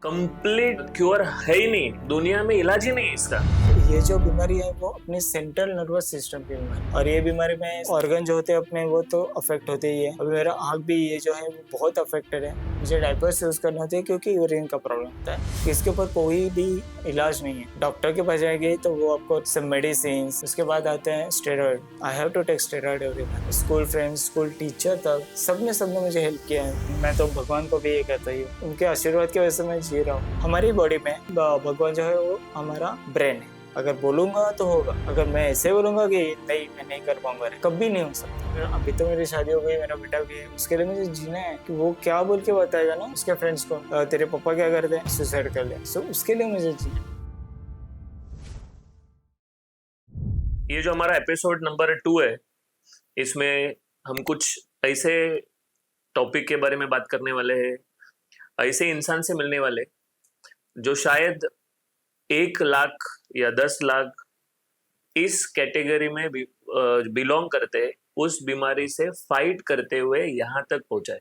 Complete cure है ही नहीं, दुनिया में इलाज ही नहीं है इसका। ये जो बीमारी है वो अपने सेंट्रल नर्वस सिस्टम की बीमारी, और ये बीमारी में ऑर्गन जो होते हैं अपने वो तो अफेक्ट होते ही है। अभी मेरा आँख भी ये जो है वो बहुत अफेक्टेड है। मुझे डायपर्स यूज करना होते हैं क्योंकि यूरिन का प्रॉब्लम होता है। इसके ऊपर कोई भी इलाज नहीं है। डॉक्टर के पास जाएंगे तो वो आपको सब मेडिसिन, उसके बाद आते हैं steroid. I have to take steroid every month. School friends, school teacher तक सबने मुझे हेल्प किया है। मैं तो भगवान को भी ये कहता ही हूँ, उनके आशीर्वाद की वजह से मैं जी रहा हूँ। हमारी बॉडी में भगवान जो है वो हमारा ब्रेन है। अगर बोलूंगा तो होगा, अगर मैं ऐसे बोलूंगा कि नहीं मैं नहीं कर पाऊंगा, कभी नहीं हो सकता। अभी तो मेरी शादी हो गई, मेरा बेटा भी है, उसके लिए मुझे जीना है कि वो क्या बोल के बताएगा ना उसके फ्रेंड्स को, तेरे पापा क्या करते हैं, सुसाइड कर ले। सो उसके लिए मुझे जीना। ये जो हमारा एपिसोड नंबर 2 है, इसमें हम कुछ ऐसे टॉपिक के बारे में बात करने वाले हैं, ऐसे इंसान से मिलने वाले जो शायद 1 लाख या 10 लाख इस कैटेगरी में बिलोंग करते हैं, उस बीमारी से फाइट करते हुए यहाँ तक पहुंचा है।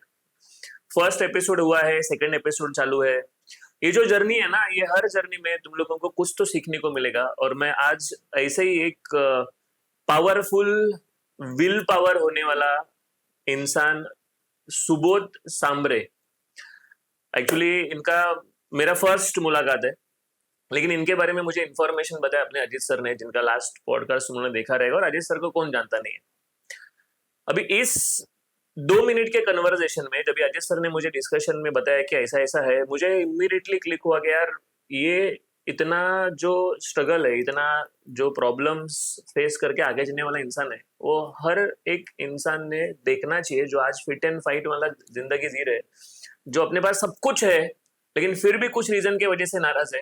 फर्स्ट एपिसोड हुआ है, सेकंड एपिसोड चालू है। ये जो जर्नी है ना, ये हर जर्नी में तुम लोगों को कुछ तो सीखने को मिलेगा। और मैं आज ऐसे ही एक पावरफुल विल पावर होने वाला इंसान, सुबोध सांबरे, एक्चुअली इनका मेरा फर्स्ट मुलाकात है, लेकिन इनके बारे में मुझे इन्फॉर्मेशन बताया अपने अजीत सर ने, जिनका लास्ट पॉडकास्ट उन्होंने देखा रहेगा। और अजीत सर को कौन जानता नहीं है। अभी इस 2 मिनट के कन्वर्सेशन में जब अजीत सर ने मुझे डिस्कशन में बताया कि ऐसा ऐसा है, मुझे इमीडिएटली क्लिक हुआ कि यार ये इतना जो स्ट्रगल है, इतना जो प्रॉब्लम्स फेस करके आगे जाने वाला इंसान है, वो हर एक इंसान ने देखना चाहिए जो आज फिट एंड फाइट वाला जिंदगी जी रहे, जो अपने पास सब कुछ है लेकिन फिर भी कुछ रीजन की वजह से नाराज है।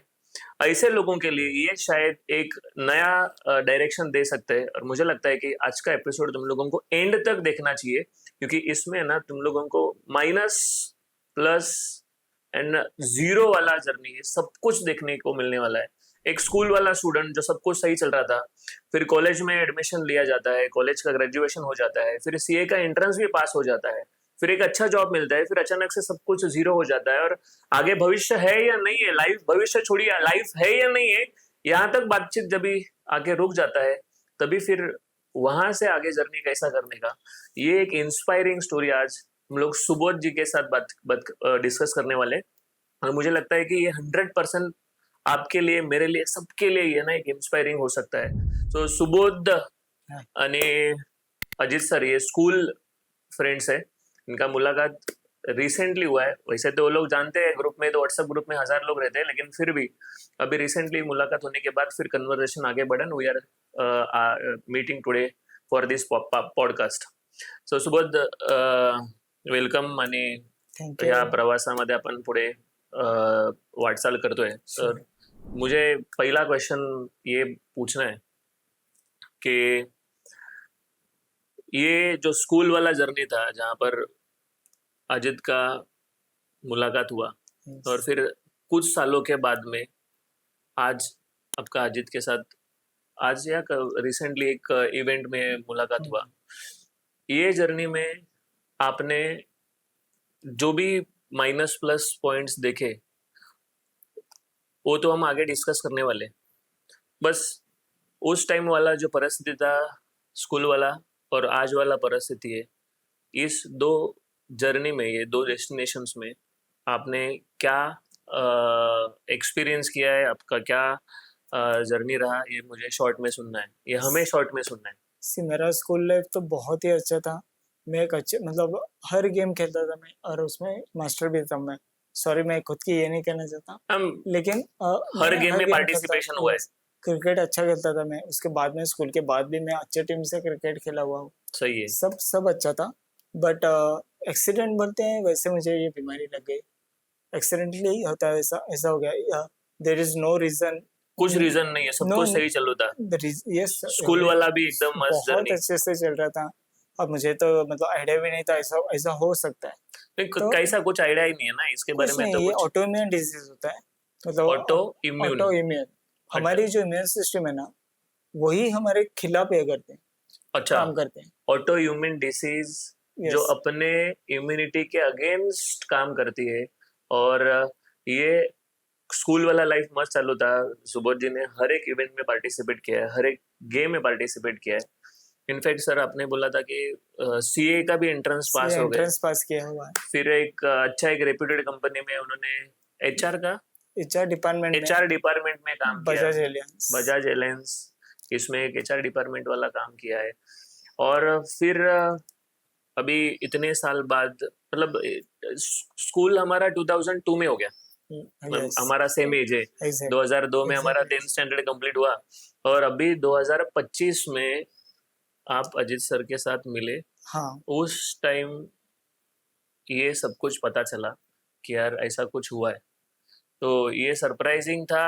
ऐसे लोगों के लिए ये शायद एक नया डायरेक्शन दे सकते हैं। और मुझे लगता है कि आज का एपिसोड तुम लोगों को एंड तक देखना चाहिए, क्योंकि इसमें ना तुम लोगों को माइनस, प्लस एंड जीरो वाला जर्नी, सब कुछ देखने को मिलने वाला है। एक स्कूल वाला स्टूडेंट जो सब कुछ सही चल रहा था, फिर कॉलेज में एडमिशन लिया जाता है, कॉलेज का ग्रेजुएशन हो जाता है, फिर सीए का एंट्रेंस भी पास हो जाता है, फिर एक अच्छा जॉब मिलता है, फिर अचानक से सब कुछ जीरो हो जाता है। और आगे भविष्य है या नहीं है, लाइफ, भविष्य छोड़िए, लाइफ है या नहीं है, यहाँ तक बातचीत जब भी आगे रुक जाता है, तभी फिर वहां से आगे जर्नी कैसा करने का, ये एक इंस्पायरिंग स्टोरी आज हम लोग सुबोध जी के साथ बात डिस्कस करने वाले। और मुझे लगता है कि ये 100% आपके लिए, मेरे लिए, सबके लिए ये ना एक इंस्पायरिंग हो सकता है। तो सुबोध आणि अजित सर ये स्कूल फ्रेंड्स है, इनका मुलाकात रिसेंटली हुआ है। वैसे तो वो लोग जानते हैं ग्रुप में, तो व्हाट्सएप ग्रुप में 1000 लोग रहते हैं, लेकिन फिर भी अभी रिसेंटली मुलाकात होने के बाद फिर कन्वर्सेशन आगे बढ़ा। We are meeting today for this podcast. So Subodh, welcome. आणि थैंक यू। ह्या प्रवासामध्ये आपण पुढे वाटचाल करतोय. तर मुझे पहला क्वेश्चन ये पूछना है कि ये जो स्कूल वाला जर्नी था जहाँ पर अजित का मुलाकात हुआ, और फिर कुछ सालों के बाद में आज आपका अजित के साथ, आज या रिसेंटली एक इवेंट में मुलाकात हुआ, ये जर्नी में आपने जो भी माइनस प्लस पॉइंट्स देखे वो तो हम आगे डिस्कस करने वाले। बस उस टाइम वाला जो परिस्थिति था स्कूल वाला और आज वाला परिस्थिति है, इस दो जर्नी में, ये दो डेस्टिनेशंस में आपने क्या एक्सपीरियंस किया है, आपका क्या जर्नी रहा, ये मुझे शॉर्ट में सुनना है, ये हमें शॉर्ट में सुनना है। मेरा स्कूल लाइफ तो बहुत ही अच्छा था। मैं एक अच्छे मतलब हर गेम खेलता था मैं, और उसमें मास्टर भी था मैं। सॉरी, मैं खुद की ये नहीं कहना चाहता, हम लेकिन हर गेम में पार्टिसिपेशन हुआ है। क्रिकेट अच्छा खेलता था मैं। उसके बाद में स्कूल के बाद भी मैं अच्छे टीम से क्रिकेट खेला हुआ हूँ। सही है। सब अच्छा था, बट एक्सीडेंट बोलते हैं वैसे मुझे ये बीमारी लग गई। एक्सीडेंटली होता है, ऐसा ऐसा हो गया। देयर इज नो रीजन, कुछ रीजन नहीं है, सब नो कुछ सही चल रहा था। यस, स्कूल वाला भी एकदम मस्त बहुत जर्नी। अच्छे से चल रहा था। अब मुझे तो मतलब आइडिया भी नहीं था ऐसा ऐसा हो सकता है। तो कैसा कुछ आइडिया ही नहीं है ना इसके बारे कुछ में, नहीं, तो ये कुछ ऑटो इम्यून डिजीज होता है। मतलब ऑटो इम्यून। ऑटो इम्यून, हमारी जो इम्यून सिस्टम है ना, वही हमारे खिलाफ ये करते हैं, अच्छा, काम करते हैं। ऑटो इम्यून डिसीज जो यस, अपने इम्यूनिटी के अगेंस्ट काम करती है, और ये स्कूल वाला लाइफ मस्त चालू था। सुबोध जी ने हर एक इवेंट में पार्टिसिपेट किया है, हर एक गेम में पार्टिसिपेट किया है। इनफैक्ट सर आपने बोला था कि सीए का भी एंट्रेंस पास हो गए, एंट्रेंस पास किया हुआ है फिर एक एक रेप्यूटेड कंपनी में उन्होंने एचआर डिपार्टमेंट में काम किया, बजाज एलियंस। बजाज एलायंस, इसमें एक एचआर डिपार्टमेंट वाला काम किया है। और फिर अभी इतने साल बाद मतलब स्कूल हमारा 2002 में हो गया, मतलब हमारा सेम एज है, 2002 में हमारा 10th स्टैंडर्ड कंप्लीट हुआ और अभी 2025 में आप अजीत सर के साथ मिले। हाँ। उस टाइम ये सब कुछ पता चला कि यार ऐसा कुछ हुआ है, तो ये सरप्राइजिंग था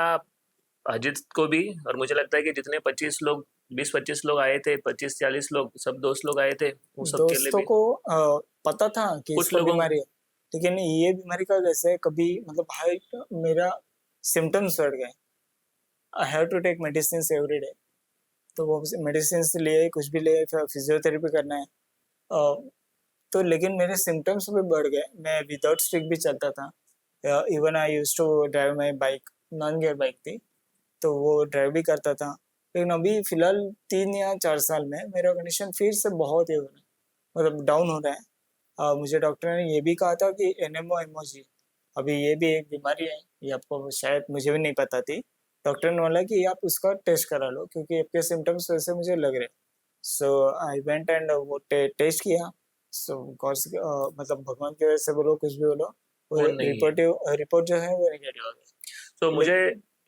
अजीत को भी, और मुझे लगता है कि जितने 20-25 लोग आए थे, 25-40 लोग, सब दोस्त लोग आए थे, वो सब के लिए दोस्तों भी को पता था कि कुछ इसको लोगों बीमारी है, लेकिन ये बीमारी का कैसे कभी मतलब भाई मेरा सिम्टम्स बढ़ गए, I have to take medicine every day, तो वो मेडिसिन लिए कुछ भी ले, फिजियोथेरेपी करना है, तो लेकिन मेरे सिम्टम्स भी बढ़ गए। मैं विदाउट स्टिक भी चलता था, even I used to drive my bike, non gear bike थी, तो वो ड्राइव भी करता था। लेकिन अभी फिलहाल 3 या 4 साल में मेरा कंडीशन फिर से बहुत ही मतलब डाउन हो रहा है। मुझे डॉक्टर ने ये भी कहा था कि एनएमओ एमओजी, अभी ये भी एक बीमारी है, ये आपको शायद मुझे भी नहीं पता थी। डॉक्टर ने बोला कि आप उसका टेस्ट करा लो क्योंकि आपके सिम्टम्स वैसे मुझे लग रहे। सो आई वेंट एंड वो टेस्ट किया। सो मतलब भगवान की वजह से बोलो कुछ भी बोलो, वो रिपोर्ट जो है वो नेगेटिव आ गई। तो मुझे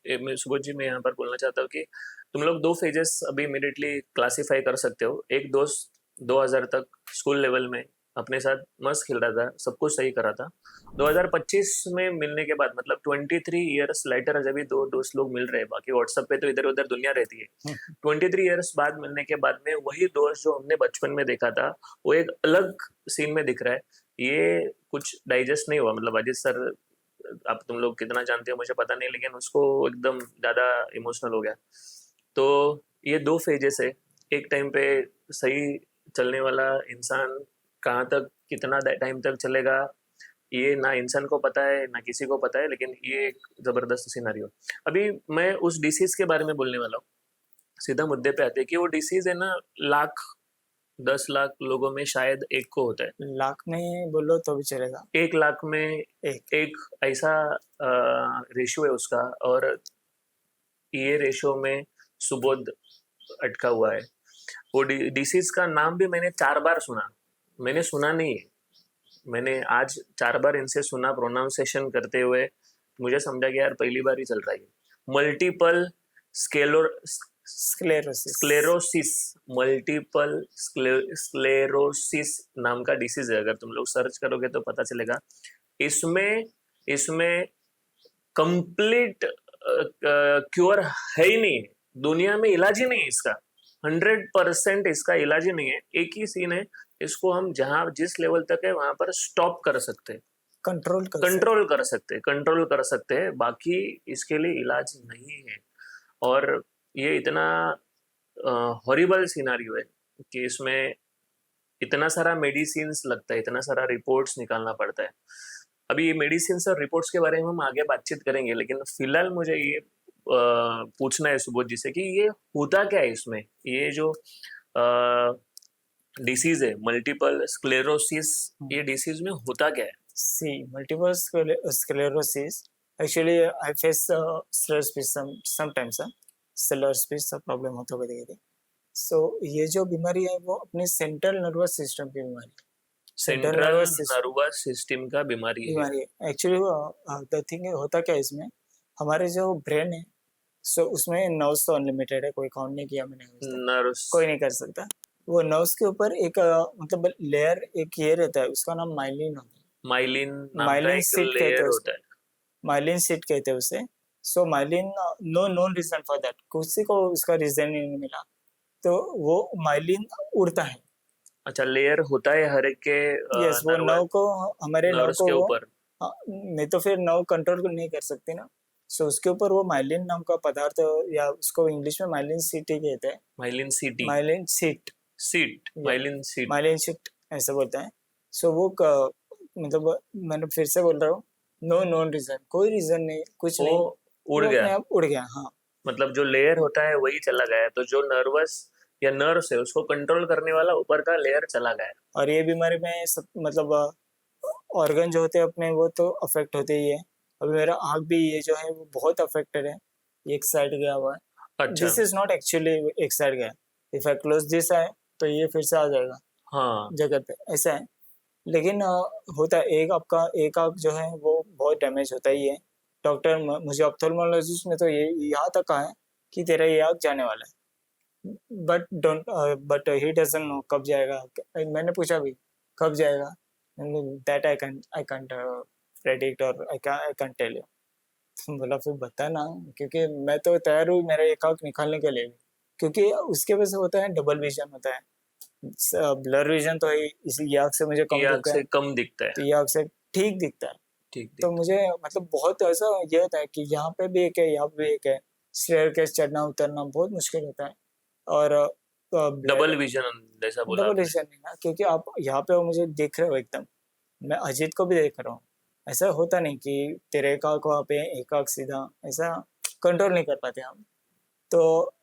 सुबोध जी मैं यहाँ पर बोलना चाहता हूँ कि तुम लोग 2 फेजेस अभी इमीडिएटली क्लासिफाई कर सकते हो। एक दोस्त 2000 तक स्कूल लेवल में अपने साथ मस्त खेल रहा था, सब कुछ सही करा था। 2025 में मिलने के बाद मतलब 23 इयर्स लेटर जब भी 2 दोस्त लोग मिल रहे हैं, बाकी व्हाट्सएप पे तो इधर उधर दुनिया रहती है, 23 इयर्स बाद मिलने के बाद में वही दोस्त जो हमने बचपन में देखा था वो एक अलग सीन में दिख रहा है। ये कुछ डाइजेस्ट नहीं हुआ, मतलब अजीत सर आप तुम लोग कितना जानते हो मुझे पता नहीं, लेकिन उसको एकदम ज़्यादा इमोशनल हो गया। तो ये 2 फेजेस है, एक टाइम पे सही चलने वाला इंसान कहाँ तक कितना टाइम तक चलेगा ये ना इंसान को पता है ना किसी को पता है, लेकिन ये एक जबरदस्त सिनेरियो। अभी मैं उस डिसीज के बारे में बोलने वाला हूँ, सीधा मुद्दे पे आते हैं कि वो डिसीज है ना 10 लाख लोगों में शायद एक को होता है। लाख में बोलो तो भी चलेगा, 1 लाख में एक ऐसा रेशियो है उसका, और ये रेशियो में सुबोध अटका हुआ है। वो डिसीज का नाम भी मैंने 4 बार सुना, मैंने सुना नहीं है, मैंने आज 4 बार इनसे सुना प्रोनाउंसिएशन करते हुए, मुझे समझा कि यार पहली बार ही चल रहा है। मल्टीपल स्क्लेरोसिस, मल्टीपल स्क्लेरोसिस नाम का डिसीज है, अगर तुम लोग सर्च करोगे तो पता चलेगा। इसमें कंप्लीट क्योर है ही नहीं, दुनिया में इलाज ही नहीं है इसका, 100% इसका इलाज ही नहीं है। एक ही सीन है, इसको हम जहां जिस लेवल तक है वहां पर स्टॉप कर सकते हैं, कंट्रोल कर सकते हैं, बाकी इसके लिए इलाज नहीं है। और ये इतना हॉरिबल सिनारियो है कि इसमें इतना सारा मेडिसिन्स लगता है, इतना सारा रिपोर्ट्स निकालना पड़ता है। अभी ये मेडिसिन और रिपोर्ट्स के बारे में हम आगे बातचीत करेंगे, लेकिन फिलहाल मुझे ये पूछना है सुबोध जी से कि ये होता क्या है इसमें, ये जो डिसीज है मल्टीपल स्क्लेरोसिस, ये डिसीज में होता क्या है? See multiple sclerosis actually I face slurred speech sometimes, slurred speech problem होता है कभी-कभी। सो ये जो बीमारी है वो अपने सेंट्रल नर्वस सिस्टम की बीमारी है। सेंट्रल नर्वस सिस्टम का बीमारी है एक्चुअली। द थिंग होता क्या है इसमें, हमारे जो ब्रेन है सो उसमें नर्व्स तो अनलिमिटेड है, कोई काउंट नहीं किया मैंने, नर्व्स कोई नहीं कर सकता। वो नर्व्स के ऊपर एक मतलब लेयर एक ये रहता है, उसका नाम माइलिन होता है। माइलिन सीट कहते हैं, माइलिन सीट कहते हैं उसे। So myelin no known reason for that, किसी को उसका रीजन नहीं मिला, तो वो माइलिन उड़ता है। अच्छा, लेयर होता है हर एक के यस, वो नर्व को हमारे नर्व के ऊपर, नहीं तो फिर नर्व कंट्रोल नहीं कर सकती ना। सो उसके ऊपर वो माइलिन नाम का पदार्थ, या उसको इंग्लिश में माइलिन सीट ही कहते हैं। माइलिन सीट ऐसे बोलते हैं। सो वो मतलब मैंने फिर से बोल रहा हूँ, नो नोन रीजन, कोई रीजन नहीं, कुछ वो नहीं, उड़ वो अपने गया, आप उड़ गया। हाँ, मतलब जो लेयर होता है वही चला गया, तो जो नर्वस या नर्व्स है उसको कंट्रोल करने वाला ऊपर का लेयर चला गया। और ये बीमारी में सब मतलब ऑर्गन जो होते हैं अपने वो तो अफेक्ट होते ही है। अभी मेरा आँख भी ये जो है वो बहुत अफेक्टेड है, एक साइड गया हुआ है। अच्छा। दिस इज नॉट एक्चुअली एक साइड गया, if I close this I तो ये फिर से आ जाएगा हाँ। जगह पे, ऐसा है। लेकिन होता है एक आपका एक आँख जो है वो बहुत डैमेज होता ही है। डॉक्टर मुझे ऑप्थेल्मोलॉजिस्ट ने तो ये यहाँ तक कहा है कि तेरा ये आँख जाने वाला है, बट ही डजंट नो कब जाएगा। मैंने पूछा भी कब जाएगा, दैट आई कांट प्रेडिक्ट और आई कांट टेल यू। बोला फिर बता ना, क्योंकि मैं तो तैयार हूँ मेरा एक आँख निकालने के लिए भी, क्योंकि उसके वजह से होता है डबल विजन होता है, ब्लर विजन तो है ही, इसी आँख से मुझे ये कम आँख दिखता से है, कम दिखता है। तो ये आँख से ठीक दिखता है। ठीक तो ठीक। मुझे मतलब बहुत ऐसा ये होता है कि यहाँ पे भी एक है, यहाँ पे भी एक है, स्टेयरकेस चढ़ना उतरना बहुत मुश्किल होता है। और डबल ब्लड विजन जैसा बोला डबल आपने। विजन नहीं ना, क्योंकि आप यहाँ पे हो मुझे देख रहे हो एकदम, मैं अजीत को भी देख रहा हूँ। ऐसा होता नहीं कि तेरे एक आँख वहाँ पे एक आँख सीधा, ऐसा कंट्रोल नहीं कर पाते हम। तो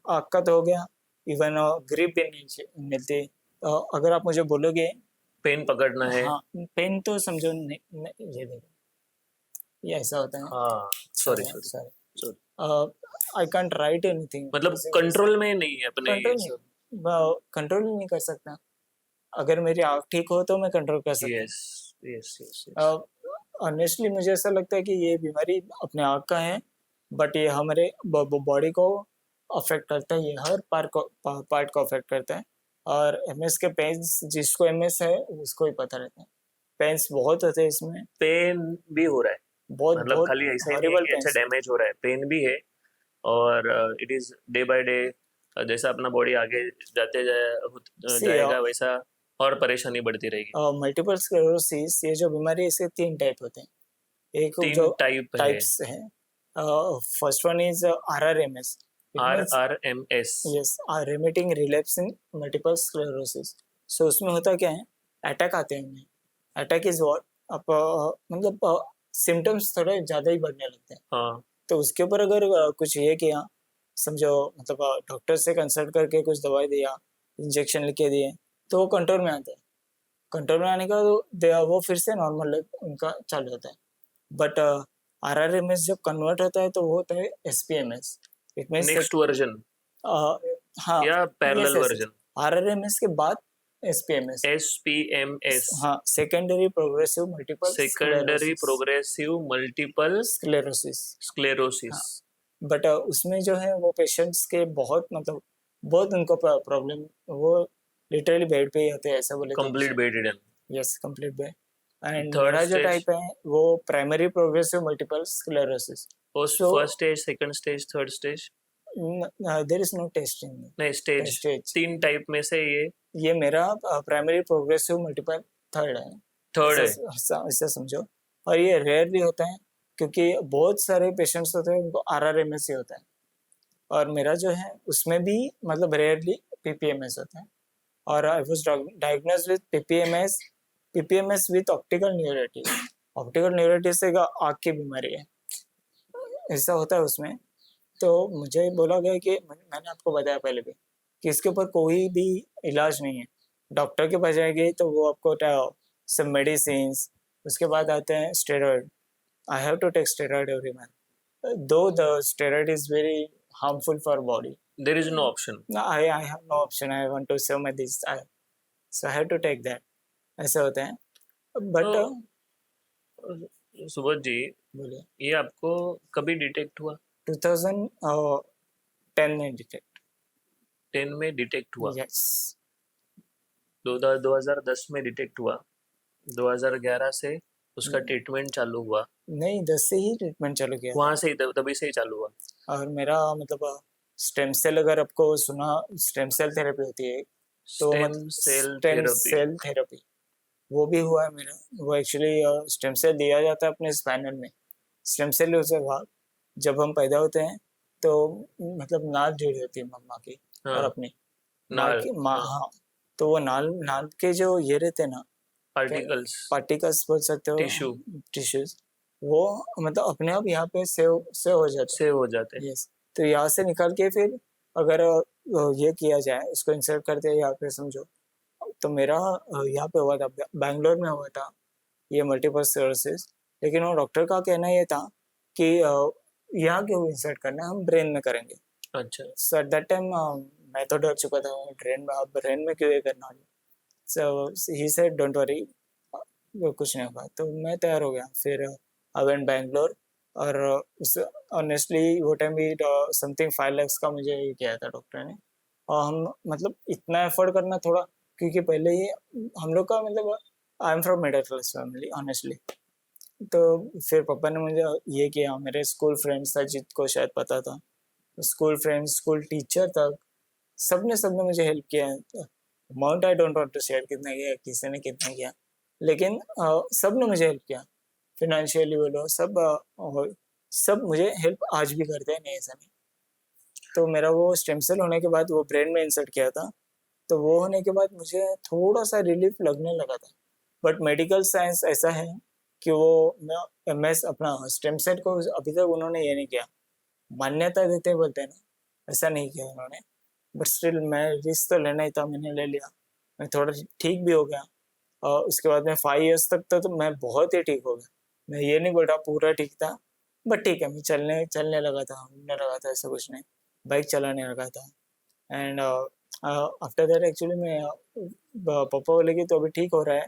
आँख का तो हो गया, इवन ग्रिप भी नहीं मिलती। अगर आप मुझे बोलोगे पेन पकड़ना है। हाँ, पेन तो समझो नहीं, ये देखो ये ऐसा होता है। हाँ, sorry sorry sorry, sorry. I can't right anything, मतलब कंट्रोल में नहीं है अपने ये कंट्रोल सब। नहीं, कंट्रोल नहीं कर सकता। अगर मेरी आँख ठीक हो तो मैं कंट्रोल कर सकता यस यस यस यस। हूँ। ऑनेस्टली मुझे ऐसा लगता है कि ये बीमारी अपने आँख का है, बट ये हमारे बॉडी को अफेक्ट करता है, ये हर पार्ट को अफेक्ट करता है। और एमएस के पेन्स, जिसको एमएस है उसको ही पता रहता है, पेन्स बहुत होते हैं इसमें, पेन भी हो रहा है, बहुत मतलब बहुत खाली ऐसा ही नहीं है हॉरिबल कि अच्छा पेन्स। डैमेज हो रहा है, पेन भी है। और it is day by day, जैसा अपना बॉडी आगे सी जाएगा वैसा और परेशानी बढ़ती रहेगी। मल्टीपल स्क्लेरोसिस ये जो बीमारी है इसके 3 टाइप होते हैं। एक जो तीन टाइप है। टाइप्स हैं, first one is RRMS, it R means R M S. Yes remitting relapsing multiple sclerosis. So उसमें होता क्या है, अटैक आते हैं उनमें। अटैक इज व्हाट, आप मतलब सिम्टम्स थोड़े ज़्यादा ही बढ़ने लगते हैं। हाँ। तो उसके ऊपर अगर कुछ ये किया, समझो मतलब डॉक्टर से कंसल्ट करके कुछ दवाई दिया, इंजेक्शन लिख के दिए, तो वो कंट्रोल में आता है। कंट्रोल में आने का वो फिर से नॉर्मल उनका चालू होता है। बट आरआरएमएस जब कन्वर्ट होता है तो वो होता है एसपीएमएस, इट मीन्स नेक्स्ट वर्जन हाँ, या parallel yes yes, version. RRMS के बाद एसपीएमएस, एस पी एम एस। हाँ, secondary progressive multiple secondary progressive multiple sclerosis. Sclerosis. हाँ, बट उसमें जो है वो पेशेंट्स के बहुत मतलब बहुत उनको प्रॉब्लम, वो लिटरली बेड पे ही होते हैं, ऐसा बोले तो complete bedridden. Yes, complete bed. And third मेरा जो स्टेज। टाइप है वो primary progressive multiple sclerosis. Post so first stage, second stage, third stage. There is no test in नहीं, स्टेज स्टेज। तीन टाइप में से ये मेरा प्राइमरी प्रोग्रेसिव मल्टीपल थर्ड है, थर्ड है। ऐसा समझो। और ये रेयरली होता है क्योंकि बहुत सारे पेशेंट्स होते हैं उनको आरआरएमएस ही होता है, और मेरा जो है उसमें भी मतलब रेयरली पीपीएमएस होता है। और I was diagnosed with PPMS with optical neuritis. Optical neuritis एक आँख की बीमारी है, ऐसा होता है उसमें। तो मुझे बोला गया कि मैंने आपको बताया पहले भी कि इसके ऊपर कोई भी इलाज नहीं है। डॉक्टर के पास जाएंगे तो वो आपको सब मेडिसिन, उसके बाद आते हैं steroid. I have to take steroid every month, though the steroid is very harmful for body. There is no option. I have no option, I want to save my this eye, so I have to take that, ऐसा होता है। But तो सुबोध जी, बोलिए, ये आपको कभी detect हुआ? 2010 में डिटेक्ट। 10 में डिटेक्ट हुआ। यस, 2010 में डिटेक्ट हुआ। 2011 से उसका ट्रीटमेंट चालू हुआ। नहीं 10 से ही ट्रीटमेंट चालू किया वहां से ही तभी से ही चालू हुआ। और मेरा मतलब स्टेम सेल, अगर आपको सुना, स्टेम सेल थेरेपी होती है, तो stem cell stem therapy. Cell therapy वो भी हुआ है मेरा। वो एक्चुअली स्टेम सेल दिया जाता है अपने स्पाइनल में। स्टेम सेल उसे भाग, जब हम पैदा होते हैं तो मतलब नाल जुड़ी होती है मम्मा की और हाँ, अपनी माँ नाल। की माँ, हाँ। हाँ। तो वो नाल नाल के जो ये रहते हैं ना, पार्टिकल्स, पार्टिकल्स बोल सकते हो, टिश्यू टिश्यूज, वो मतलब अपने आप यहाँ पे सेव सेव हो जाते से हो जाते हैं। हैं। यस, तो यहाँ से निकाल के फिर अगर ये किया जाए, उसको इंसर्ट करते हैं यहाँ पे समझो। तो मेरा यहाँ पे हुआ था, बैंगलोर में हुआ था ये मल्टीपल स्क्लेरोसिस। लेकिन वो डॉक्टर का कहना ये था कि यहाँ क्यों इंसर्ट करना है, हम ब्रेन में करेंगे। अच्छा, सो एट दैट टाइम मैं तो डर चुका था, ब्रेन में, अब ब्रेन में क्यों ये करना है। सो ही सेड डोंट वरी, वो कुछ नहीं होगा। तो मैं तैयार हो गया, फिर आई वेंट बैंगलोर। और उस ऑनेस्टली वो टाइम भी समथिंग 5 lakhs का मुझे ये किया था डॉक्टर ने। और हम मतलब इतना एफर्ट करना थोड़ा, क्योंकि पहले ही हम लोग का मतलब I am from middle class family honestly. तो फिर पापा ने मुझे ये किया, मेरे स्कूल फ्रेंड्स था जिसको शायद पता था, स्कूल फ्रेंड्स, स्कूल टीचर तक, सबने मुझे हेल्प किया। Amount I don't want to share कितना किया, किसी ने कितना किया, लेकिन सब ने मुझे हेल्प किया, फिनेंशियली बोलो, सब मुझे हेल्प आज भी करते हैं, नहीं ऐसा नहीं। तो मेरा वो स्टेम सेल होने के बाद वो ब्रेन में इंसर्ट किया था, तो वो होने के बाद मुझे थोड़ा सा रिलीफ लगने लगा था। बट मेडिकल साइंस ऐसा है कि वो एमएस अपना स्टेम सेल को अभी तक उन्होंने ये नहीं किया, मान्यता देते बोलते हैं ना, ऐसा नहीं किया उन्होंने। बट स्टिल मैं रिस्क तो लेना ही था, मैंने ले लिया। मैं थोड़ा ठीक भी हो गया, और उसके बाद में 5 years तक तो मैं बहुत ही ठीक हो गया। मैं ये नहीं बोल रहा पूरा ठीक था, बट ठीक है, मैं चलने चलने लगा था, घूमने लगा था, ऐसा कुछ नहीं, बाइक चलाने लगा था। एंड आफ्टर दैट एक्चुअली मैं पापा बोले कि तो अभी ठीक हो रहा है,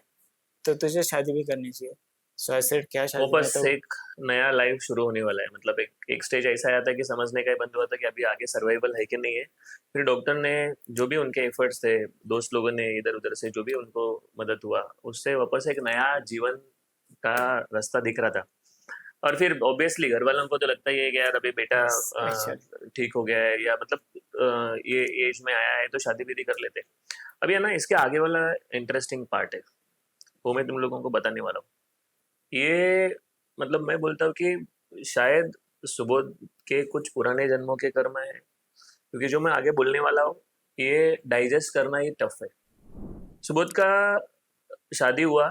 तो तुझे शादी भी करनी चाहिए। सो आई सेड क्या शादी, मैं वापस तो एक नया लाइफ शुरू होने वाला है। मतलब एक स्टेज ऐसा आया था कि समझने का ही बंद हुआ था कि अभी आगे सर्वाइवल है कि नहीं है। फिर डॉक्टर ने जो भी उनके एफर्ट्स थे, दोस्त लोगों ने इधर उधर से जो भी उनको मदद हुआ, उससे वापस एक नया जीवन का रास्ता दिख रहा था। और फिर ऑब्वियसली घर वालों को तो लगता ही है कि यार अभी बेटा एक्चुअली ठीक हो गया है, या मतलब ये एज में आया है तो शादी भी कर लेते हैं। अभी है ना, इसके आगे वाला इंटरेस्टिंग पार्ट है, वो मैं तुम लोगों को बताने वाला हूँ। ये मतलब मैं बोलता हूँ कि शायद सुबोध के कुछ पुराने जन्मों के कर्म है, क्योंकि जो मैं आगे बोलने वाला हूँ ये डाइजेस्ट करना ही टफ है। सुबोध का शादी हुआ,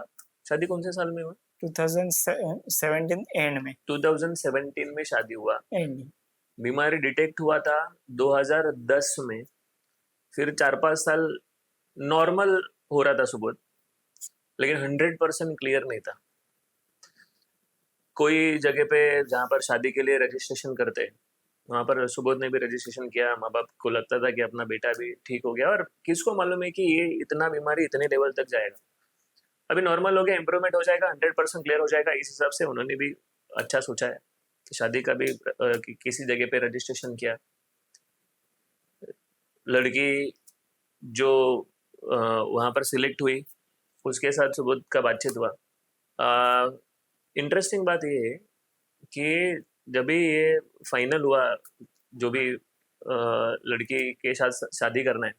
शादी कौन से साल में हुआ? 2017 एंड में, 2017 में शादी हुआ। एंड में। बीमारी डिटेक्ट हुआ था 2010 में। फिर 4-5 साल नॉर्मल हो रहा था सुबोध, लेकिन 100% क्लियर नहीं था। कोई जगह पे जहाँ पर शादी के लिए रजिस्ट्रेशन करते हैं, वहाँ पर सुबोध ने भी रजिस्ट्रेशन किया। माँ बाप को लगता था कि अपना बेटा भी ठीक हो गया, और किसको मालूम है कि ये इतना बीमारी इतने लेवल तक जाएगा। अभी नॉर्मल हो गया, इम्प्रूवमेंट हो जाएगा, 100% क्लियर हो जाएगा। इस हिसाब से उन्होंने भी अच्छा सोचा है, शादी का भी किसी जगह पे रजिस्ट्रेशन किया। लड़की जो वहाँ पर सिलेक्ट हुई, उसके साथ सुबोध का बातचीत हुआ। इंटरेस्टिंग बात ये है कि जब भी ये फाइनल हुआ, जो भी लड़की के साथ शादी करना है,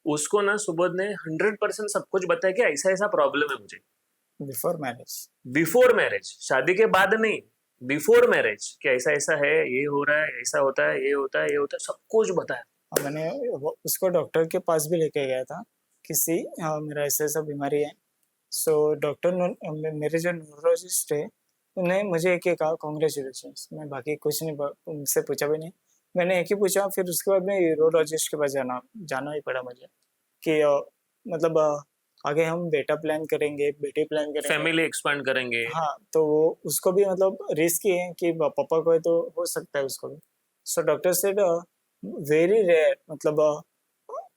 उसको ना सुबोध ने 100% सब कुछ बताया कि ऐसा ऐसा प्रॉब्लम है मुझे। बिफोर मैरिज, बिफोर मैरिज, शादी के बाद नहीं, बिफोर मैरिज, कि ऐसा ऐसा है, ये हो रहा है, ऐसा होता है, ये होता है, ये होता है, सब कुछ बताया। मैंने उसको डॉक्टर के पास भी लेके गया था, किसी मेरा ऐसा ऐसा बीमारी है। सो डॉक्टर मेरे जो न्यूरोलॉजिस्ट है, उन्हें मुझे एक ही कहा कॉन्ग्रेचुलेशन। मैं बाकी कुछ नहीं उनसे पूछा भी नहीं, मैंने एक ही पूछा। फिर उसके बाद में यूरोलॉजिस्ट के पास जाना ही पड़ा मुझे कि मतलब आगे हम बेटा प्लान करेंगे, बेटी प्लान करेंगे, फैमिली एक्सपांड करेंगे। हाँ, तो वो उसको भी मतलब रिस्क ही है कि पापा को है तो हो सकता है उसको भी। So doctor said very rare, मतलब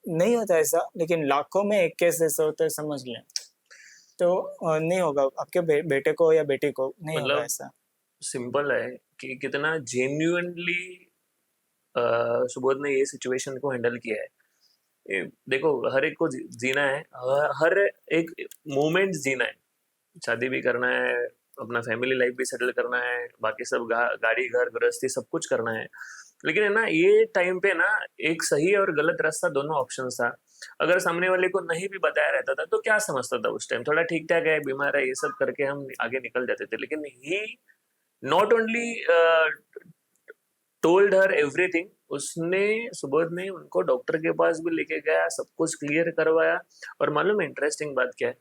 नहीं होता ऐसा, लेकिन लाखों में एक केस ऐसा होता है, समझ लें। तो नहीं होगा आपके बेटे को या बेटी को, नहीं होगा मतलब ऐसा। सिंपल है कि कितना जेन्युइनली सुबोध ने ये सिचुएशन को हैंडल किया है। देखो, हर एक को जीना है, हर एक मोमेंट जीना है। शादी भी करना है, अपना फैमिली लाइफ भी सेटल करना है, बाकी सब गाड़ी घर गृहस्थी सब कुछ करना है। लेकिन है ना, ये टाइम पे ना एक सही और गलत रास्ता दोनों ऑप्शन था। अगर सामने वाले को नहीं भी बताया रहता था तो क्या समझता था उस टाइम, थोड़ा ठीक ठाक है, बीमार है, ये सब करके हम आगे निकल जाते थे। लेकिन he not only told her everything, उसने, सुबोध ने उनको डॉक्टर के पास भी लेके गया, सब कुछ क्लियर करवाया। और मालूम है इंटरेस्टिंग बात क्या है?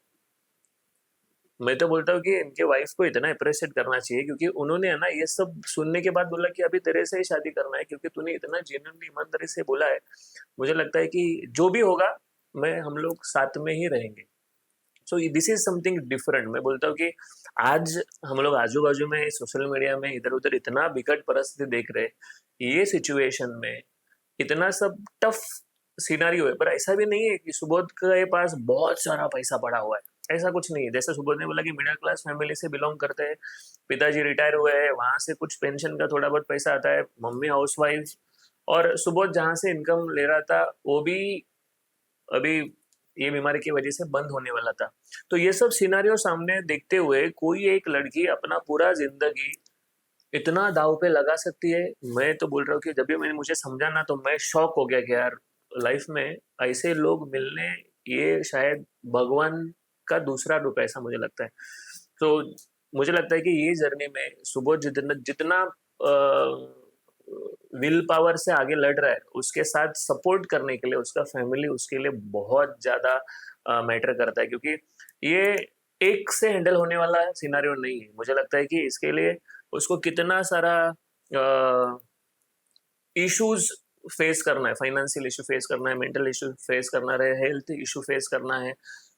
मैं तो बोलता हूँ कि इनके वाइफ को इतना अप्रिशिएट करना चाहिए, क्योंकि उन्होंने है ना ये सब सुनने के बाद बोला कि अभी तेरे से ही शादी करना है, क्योंकि तूने इतना जेन्युइनली ईमानदारी से बोला है। मुझे लगता है कि जो भी होगा मैं हम लोग साथ में ही रहेंगे। So this is something different. मैं बोलता हूँ कि आज हम लोग आजू बाजू में सोशल मीडिया में इधर उधर इतना विकट परिस्थिति देख रहे हैं, ये सिचुएशन में इतना सब टफ सिनारियो है, पर ऐसा भी नहीं है कि सुबोध के पास बहुत सारा पैसा पड़ा हुआ है, ऐसा कुछ नहीं है। जैसे सुबोध ने बोला कि मिडिल क्लास फैमिली से बिलोंग करते हैं, पिताजी रिटायर हुए हैं, वहां से कुछ पेंशन का थोड़ा बहुत पैसा आता है, मम्मी हाउस वाइफ, और सुबोध जहाँ से इनकम ले रहा था वो भी अभी ये बीमारी की वजह से बंद होने वाला था। तो ये सब सिनारियो सामने देखते हुए कोई एक लड़की अपना पूरा जिंदगी इतना दाव पे लगा सकती है, मैं तो बोल रहा हूँ कि जब भी मैंने मुझे समझा ना तो मैं शॉक हो गया कि यार लाइफ में ऐसे लोग मिलने, ये शायद भगवान का दूसरा रूप है, ऐसा मुझे लगता है। तो मुझे लगता है कि ये जर्नी में सुबोध जितना जितना विल पावर से आगे लड़ रहा है, उसके साथ सपोर्ट करने के लिए उसका फैमिली उसके लिए बहुत ज्यादा मैटर करता है, क्योंकि ये एक से हैंडल होने वाला सिनारियो नहीं है। मुझे लगता है कि इसके लिए उसको कितना सारा इश्यूज फेस करना है, फाइनेंशियल इशू फेस करना है, मेंटल इशू फेस करना है, हेल्थ इशू फेस करना है।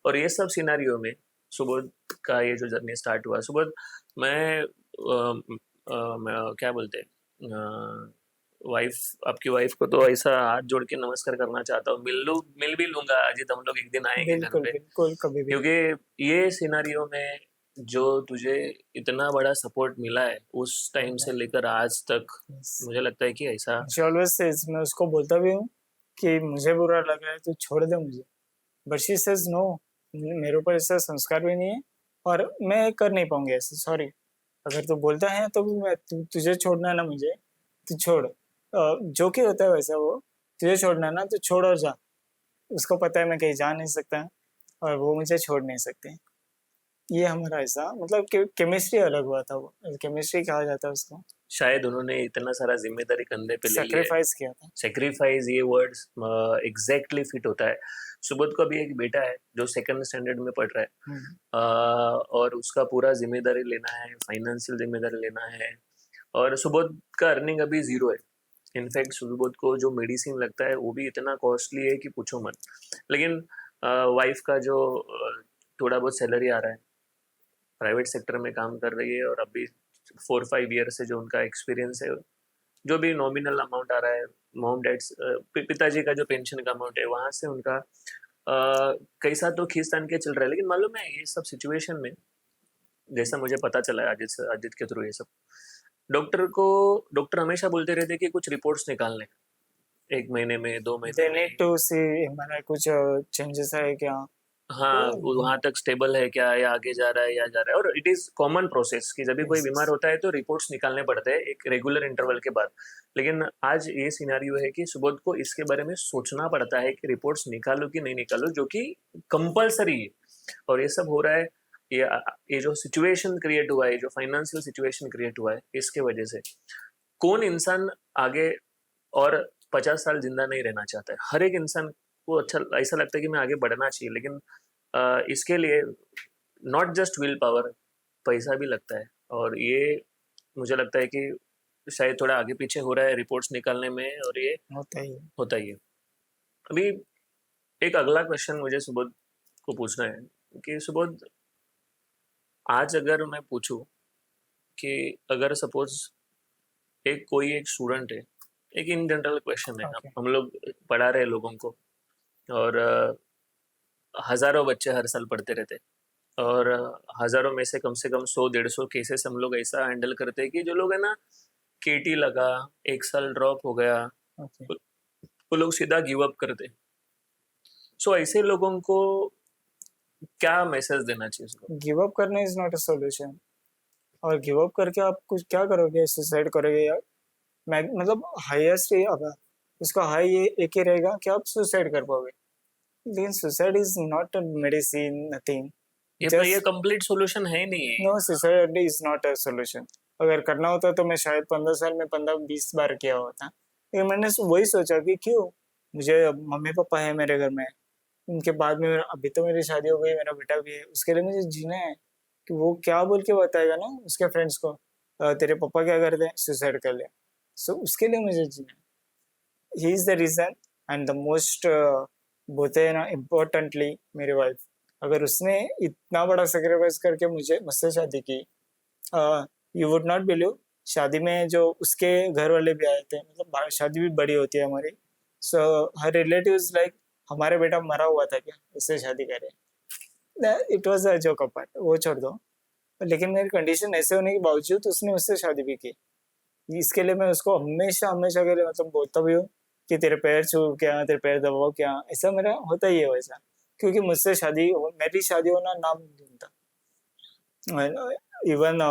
और ये सब सिनारियो में सुबोध का ये जो जर्नी स्टार्ट हुआ, सुबोध मैं क्या बोलते हैं, वाइफ, आपकी वाइफ को तो ऐसा हाथ जोड़ के नमस्कार करना चाहता हूँ, मिल भी लूंगा आज, हम लोग एक दिन आएंगे घर बिल्कुल पे, बिल्कुल, कभी भी। क्योंकि ये सिनारियो में जो तुझे इतना बड़ा सपोर्ट मिला है उस टाइम से लेकर आज तक, मुझे लगता है कि ऐसा ऑलवेज सेज, मैं उसको बोलता भी हूँ कि मुझे बुरा लग रहा है तो छोड़ दे मुझे, बट शी सेज नो, मेरे ऊपर ऐसा संस्कार भी नहीं है और मैं कर नहीं पाऊंगी ऐसे, सॉरी। अगर तू बोलता है तो भी मैं तुझे छोड़ना है ना, मुझे तू छोड़। जो कि होता है वैसा, वो तुझे छोड़ना है ना तो छोड़ और जा। उसको पता है मैं कहीं जा नहीं सकता और वो मुझे छोड़ नहीं सकती। ये हमारा ऐसा मतलब केमिस्ट्री अलग हुआ था, वो केमिस्ट्री कहा जाता है उसको। शायद उन्होंने इतना सारा जिम्मेदारी कंधे पे ले लिया है। सेक्रीफाइस किया था। सेक्रीफाइस, ये वर्ड्स एग्जैक्टली फिट होता है। सुबोध का भी एक बेटा है जो सेकंड स्टैंडर्ड में पढ़ रहा है, और उसका पूरा जिम्मेदारी लेना है, फाइनेंशियल जिम्मेदारी लेना है। और सुबोध का अर्निंग अभी 0 है। इनफैक्ट सुबोध को जो मेडिसिन लगता है वो भी इतना कॉस्टली है कि पूछो मत। लेकिन वाइफ का जो थोड़ा बहुत सैलरी आ रहा है, प्राइवेट सेक्टर में काम कर रही है, और अभी 4-5 ईयर से जो उनका एक्सपीरियंस है, जो भी नॉमिनल अमाउंट आ रहा है, मॉम डैड्स पिताजी का जो पेंशन का अमाउंट है वहां से उनका कैसा तो खींचतान के चल रहा है। लेकिन मालूम है ये सब सिचुएशन में, जैसा मुझे पता चला है अजित के थ्रू, ये सब डॉक्टर हमेशा बोलते रहते कि कुछ रिपोर्ट्स निकालने, 1 महीने में 2 महीने दे में, नीड टू सी हमारा कुछ चेंजेस है क्या। हाँ वहां तक स्टेबल है क्या, या आगे जा रहा है या जा रहा है। और इट इज कॉमन प्रोसेस कि जब भी कोई बीमार होता है तो रिपोर्ट्स निकालने पड़ते हैं एक रेगुलर इंटरवल के बाद। लेकिन आज ये सिनारियो है कि सुबोध को इसके बारे में सोचना पड़ता है कि रिपोर्ट्स निकालो कि नहीं निकालो, जो कि कंपलसरी है। और ये सब हो रहा है, ये जो सिचुएशन क्रिएट हुआ है, जो फाइनेंशियल सिचुएशन क्रिएट हुआ है, इसके वजह से कौन इंसान आगे और 50 साल जिंदा नहीं रहना चाहता है। हर एक इंसान को अच्छा ऐसा लगता है कि मैं आगे बढ़ना चाहिए, लेकिन इसके लिए नॉट जस्ट विल पावर, पैसा भी लगता है। और ये मुझे लगता है कि शायद थोड़ा आगे पीछे हो रहा है रिपोर्ट्स निकालने में, और ये होता ही है। अभी एक अगला क्वेश्चन मुझे सुबोध को पूछना है कि सुबोध, आज अगर मैं पूछूं कि अगर सपोज कोई एक स्टूडेंट है, एक इन जनरल क्वेश्चन है, हम लोग पढ़ा रहे लोगों को, और हजारों बच्चे हर साल पढ़ते रहते, और हजारों में से कम 100-150 केसेस हम लोग ऐसा हैंडल करते हैं कि जो लोग है ना, केटी लगा, 1 साल ड्रॉप हो गया, वो लोग सीधा गिव अप करते। सो ऐसे लोगों को क्या मैसेज देना चाहिए? गिव अप करना इज नॉट अ सॉल्यूशन। और गिव अप करके आप कुछ क्या करोगे, सुसाइड करोगे या मतलब हाईएस्ट अगर उसका हाई ये एक ही रहेगा कि आप सुसाइड कर पाओगे। लेकिन suicide is not a medicine, nothing. ये कंप्लीट सॉल्यूशन है नहीं। No, suicide is not a solution. अगर करना होता तो मैं शायद 15 साल में 15-20 बार किया होता। लेकिन मैंने वही सोचा कि क्यों, मुझे मम्मी पापा है मेरे घर में, उनके बाद में अभी तो मेरी शादी हो गई, मेरा बेटा भी है, उसके लिए मुझे जीना है। कि वो क्या बोल के बताएगा ना उसके फ्रेंड्स को, तेरे पापा क्या करते हैं, सुसाइड कर ले। सो उसके लिए मुझे जीना, he is the reason and the most बोलते हैं ना इम्पोर्टेंटली मेरी वाइफ। अगर उसने इतना बड़ा सेक्रीफाइस करके मुझसे शादी की, यू वुड नॉट बिलीव, शादी में जो उसके घर वाले भी आए थे, मतलब शादी भी बड़ी होती है हमारी, सो हर रिलेटिव्स लाइक हमारे बेटा मरा हुआ था क्या, उससे शादी करें। It was a joke apart, वो छोड़ दो। लेकिन मेरी कंडीशन ऐसे होने के बावजूद उसने उससे शादी भी की। इसके लिए मैं उसको हमेशा हमेशा के लिए मतलब बोलता भी हूँ कि तेरे पैर छू क्या, तेरे पैर दबाओ क्या, ऐसा मेरा होता ही है वैसा। क्योंकि मुझसे मेरी शादी होना नामुमकिन था। इवन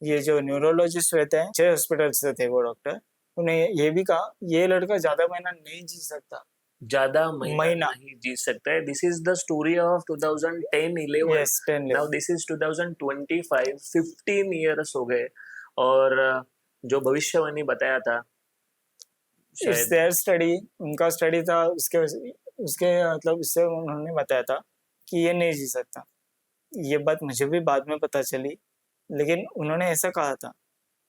ये जो न्यूरोलॉजिस्ट रहते हैं, 6 हॉस्पिटल से थे वो डॉक्टर, उन्हें ये भी कहा ये लड़का ज्यादा महीना नहीं जी सकता। ज्यादा महीना महीना नहीं जी सकता है। This is the story of 2010-11। Yes 10 now this is 2025, 15 years हो गए। और जो भविष्यवाणी बताया था इट्स शायद देयर स्टडी, उनका स्टडी था, उसके उसके मतलब इससे उन्होंने बताया था कि ये नहीं जी सकता। ये बात मुझे भी बाद में पता चली, लेकिन उन्होंने ऐसा कहा था।